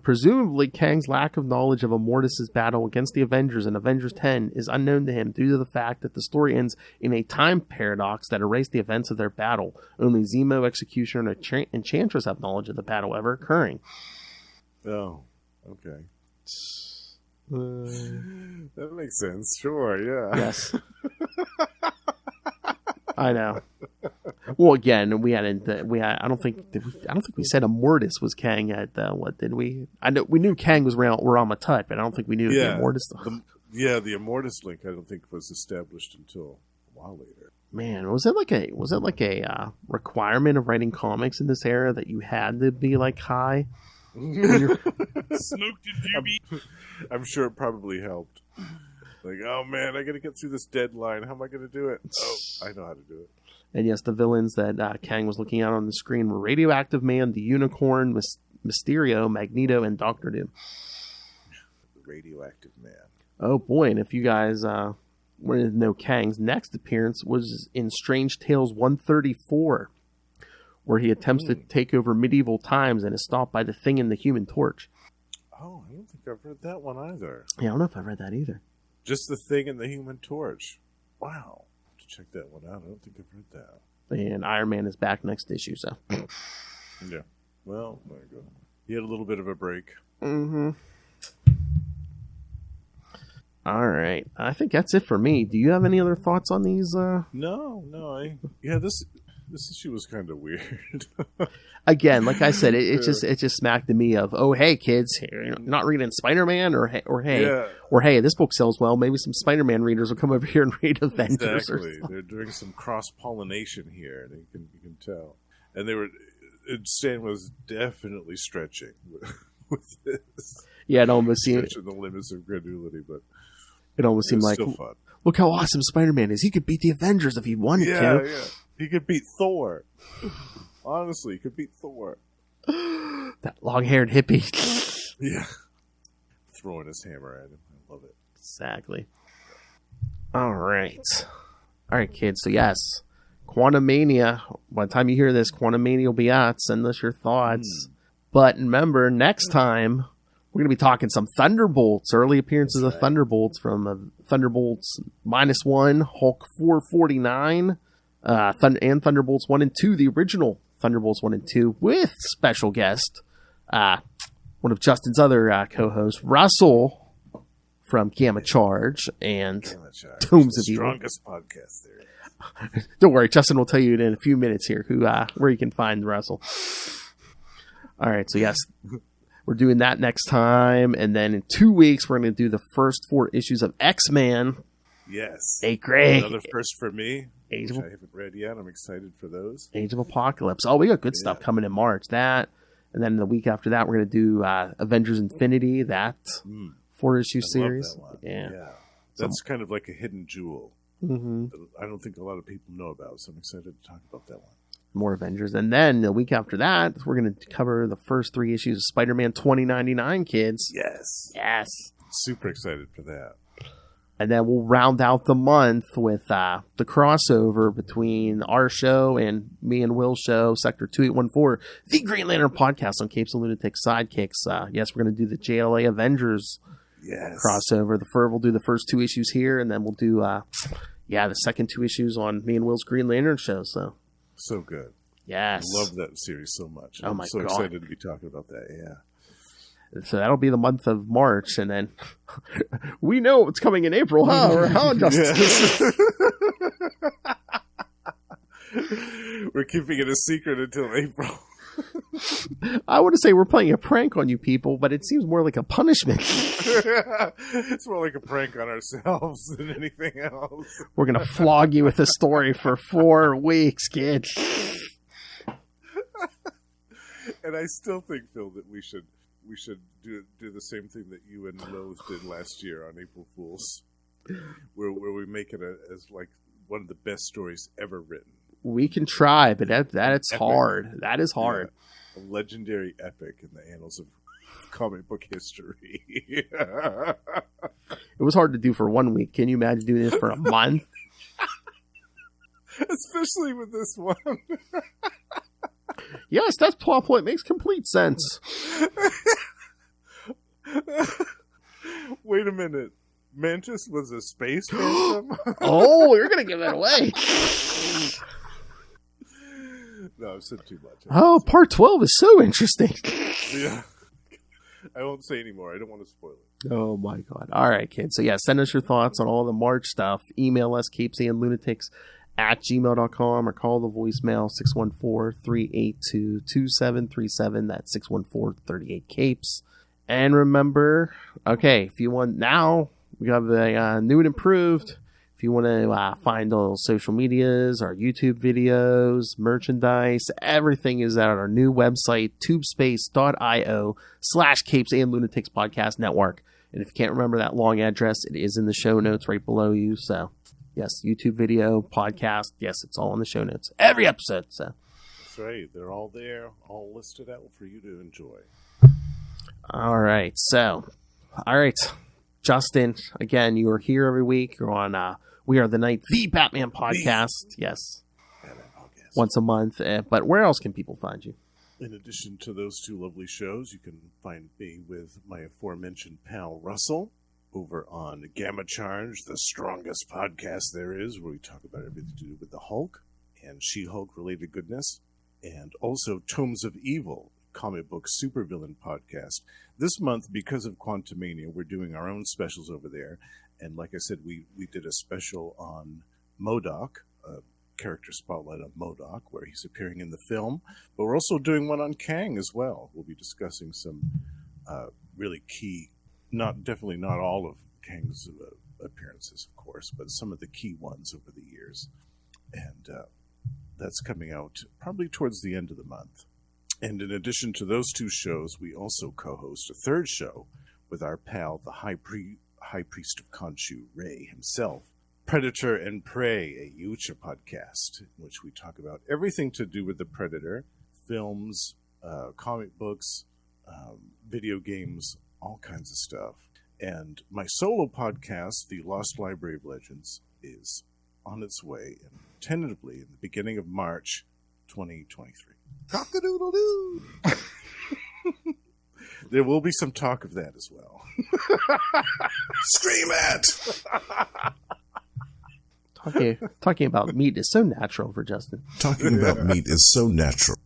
[SPEAKER 1] Presumably, Kang's lack of knowledge of Immortus' battle against the Avengers in Avengers 10 is unknown to him due to the fact that the story ends in a time paradox that erased the events of their battle. Only Zemo, Executioner, and Enchantress have knowledge of the battle ever occurring.
[SPEAKER 4] Oh, okay. That makes sense. Sure, yeah.
[SPEAKER 1] Yes. I know. Well, again, we hadn't. I don't think we said Immortus was Kang at what did we? I know we knew Kang was Rama Tut, but I don't think we knew the Immortus stuff.
[SPEAKER 4] The Immortus link I don't think was established until a while later.
[SPEAKER 1] Man, was it like a requirement of writing comics in this era that you had to be like high?
[SPEAKER 5] Smoked in GB.
[SPEAKER 4] I'm sure it probably helped. Like, oh man, I gotta get through this deadline. How am I gonna do it? Oh, I know how to do it.
[SPEAKER 1] And yes, the villains that Kang was looking at on the screen were Radioactive Man, the Unicorn, Mysterio, Magneto, and Doctor Doom.
[SPEAKER 4] The Radioactive Man.
[SPEAKER 1] Oh boy, and if you guys wanted to know, Kang's next appearance was in Strange Tales 134, where he attempts to take over medieval times and is stopped by the Thing and the Human Torch.
[SPEAKER 4] Oh, I don't think I've read that one either.
[SPEAKER 1] Yeah, I don't know if I read that either.
[SPEAKER 4] Just the Thing and the Human Torch. Wow. I'll have to check that one out. I don't think I've read that.
[SPEAKER 1] And Iron Man is back next issue, so.
[SPEAKER 4] Yeah. Well, there you go. He had a little bit of a break.
[SPEAKER 1] Mm-hmm. All right. I think that's it for me. Do you have any other thoughts on these?
[SPEAKER 4] No. This issue was kind of weird.
[SPEAKER 1] Again, like I said, it just smacked to me of, oh hey kids, you're not reading Spider-Man, or hey, this book sells well. Maybe some Spider-Man readers will come over here and read Avengers.
[SPEAKER 4] Exactly, they're doing some cross-pollination here. You can tell, and Stan was definitely stretching with this.
[SPEAKER 1] Yeah, it almost seemed
[SPEAKER 4] stretching the limits of credulity, but
[SPEAKER 1] it almost seemed like,
[SPEAKER 4] still fun.
[SPEAKER 1] Look how awesome Spider-Man is. He could beat the Avengers if he wanted to.
[SPEAKER 4] Yeah, he could beat Thor. Honestly, he could beat Thor.
[SPEAKER 1] That long-haired hippie.
[SPEAKER 4] Yeah. Throwing his hammer at him. I love it.
[SPEAKER 1] Exactly. All right, kids. So, yes, Quantumania. By the time you hear this, Quantumania will be out. Send us your thoughts. But remember, next time, we're going to be talking some Thunderbolts. Early appearances of Thunderbolts from Thunderbolts -1, Hulk 449. and Thunderbolts 1 and 2, the original Thunderbolts 1 and 2, with special guest, one of Justin's other co-hosts, Russell from Gamma Charge and Tombs of Evil.
[SPEAKER 4] Strongest podcast there.
[SPEAKER 1] Don't worry, Justin will tell you in a few minutes here where you can find Russell. All right, so yes, we're doing that next time, and then in 2 weeks we're going to do the first 4 issues of X-Men.
[SPEAKER 4] Yes.
[SPEAKER 1] Another
[SPEAKER 4] first for me,
[SPEAKER 1] which
[SPEAKER 4] I haven't read yet. I'm excited for those.
[SPEAKER 1] Age of Apocalypse. Oh, we got good stuff coming in March. That, and then the week after that, we're going to do Avengers Infinity, that 4-issue series.
[SPEAKER 4] Yeah. That's kind of like a hidden jewel.
[SPEAKER 1] Mm-hmm.
[SPEAKER 4] I don't think a lot of people know about, so I'm excited to talk about that one.
[SPEAKER 1] More Avengers. And then the week after that, we're going to cover the first 3 issues of Spider-Man 2099, kids.
[SPEAKER 4] Yes. Super excited for that.
[SPEAKER 1] And then we'll round out the month with the crossover between our show and me and Will's show, Sector 2814, the Green Lantern podcast on Capes and Lunatics Sidekicks. Yes, we're going to do the JLA Avengers crossover. We'll do the first 2 issues here, and then we'll do the second 2 issues on me and Will's Green Lantern show.
[SPEAKER 4] So good.
[SPEAKER 1] Yes.
[SPEAKER 4] I love that series so much.
[SPEAKER 1] Oh,
[SPEAKER 4] I'm
[SPEAKER 1] my
[SPEAKER 4] so
[SPEAKER 1] God.
[SPEAKER 4] excited to be talking about that. Yeah.
[SPEAKER 1] So that'll be the month of March, and then we know what's coming in April, huh? How, Justin?
[SPEAKER 4] We're keeping it a secret until April.
[SPEAKER 1] I want to say we're playing a prank on you people, but it seems more like a punishment.
[SPEAKER 4] It's more like a prank on ourselves than anything else.
[SPEAKER 1] We're going to flog you with a story for 4 weeks, kid.
[SPEAKER 4] And I still think, Phil, that we should do the same thing that you and Lowe's did last year on April Fool's, where we make it as like one of the best stories ever written.
[SPEAKER 1] We can try, but it's hard. That is hard.
[SPEAKER 4] Yeah. A legendary epic in the annals of comic book history.
[SPEAKER 1] It was hard to do for 1 week. Can you imagine doing this for a month?
[SPEAKER 4] Especially with this one.
[SPEAKER 1] Yes, that plot point makes complete sense.
[SPEAKER 4] Wait a minute. Mantis was a space phantom?
[SPEAKER 1] Oh, you're going to give that away.
[SPEAKER 4] No, I've said too much.
[SPEAKER 1] Oh, part 12 is so interesting.
[SPEAKER 4] Yeah. I won't say anymore. I don't want to spoil it.
[SPEAKER 1] Oh, my God. All right, kids. So, yeah, send us your thoughts on all the March stuff. Email us, CapesandLunatics@gmail.com, or call the voicemail 614-382-2737. That's 614-38-CAPES. And remember, okay, if you want now, we have a new and improved. If you want to find all social medias, our YouTube videos, merchandise, everything is at our new website, tubespace.io/Capes and Lunatics Podcast Network. And if you can't remember that long address, it is in the show notes right below you. So, yes, YouTube video, podcast, yes, it's all in the show notes. Every episode. So
[SPEAKER 4] that's right. They're all there, all listed out for you to enjoy.
[SPEAKER 1] All right. So, Justin, again, you are here every week. You're on We Are the Night, the Batman podcast. Yes.
[SPEAKER 4] Batman podcast.
[SPEAKER 1] Once a month. But where else can people find you?
[SPEAKER 4] In addition to those 2 lovely shows, you can find me with my aforementioned pal Russell over on Gamma Charge, the strongest podcast there is, where we talk about everything to do with the Hulk and She-Hulk related goodness. And also Tombs of Evil, comic book supervillain podcast. This month, because of Quantumania, we're doing our own specials over there. And like I said, we did a special on MODOK, a character spotlight on MODOK, where he's appearing in the film. But we're also doing one on Kang as well. We'll be discussing some really key, definitely not all of Kang's appearances, of course, but some of the key ones over the years. And that's coming out probably towards the end of the month. And in addition to those 2 shows, we also co-host a 3rd show with our pal, the High Priest of Khonshu, Ray himself, Predator and Prey, a Yucha podcast, in which we talk about everything to do with the Predator, films, comic books, video games, all kinds of stuff. And my solo podcast, The Lost Library of Legends, is on its way, and tentatively in the beginning of March 2023. Cock-a-doodle-doo! There will be some talk of that as well. Scream it!
[SPEAKER 1] Talking about meat is so natural for Justin.
[SPEAKER 8] Talking about meat is so natural.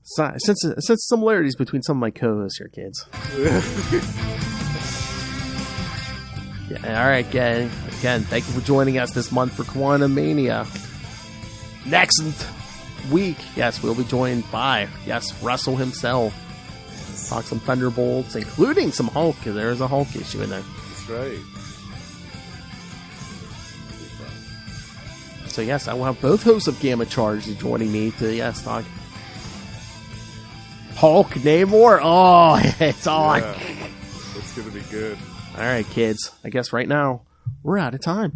[SPEAKER 1] Since similarities between some of my co-hosts here, kids. Yeah, all right, again, thank you for joining us this month for Quantum Mania. Next week, yes, we'll be joined by, Russell himself. Talk some Thunderbolts, including some Hulk, because there is a Hulk issue in there.
[SPEAKER 4] That's right.
[SPEAKER 1] So yes, I will have both hosts of Gamma Charge joining me to talk Hulk, Namor. Oh, it's on.
[SPEAKER 4] Yeah, it's gonna be good.
[SPEAKER 1] All right, kids. I guess right now we're out of time.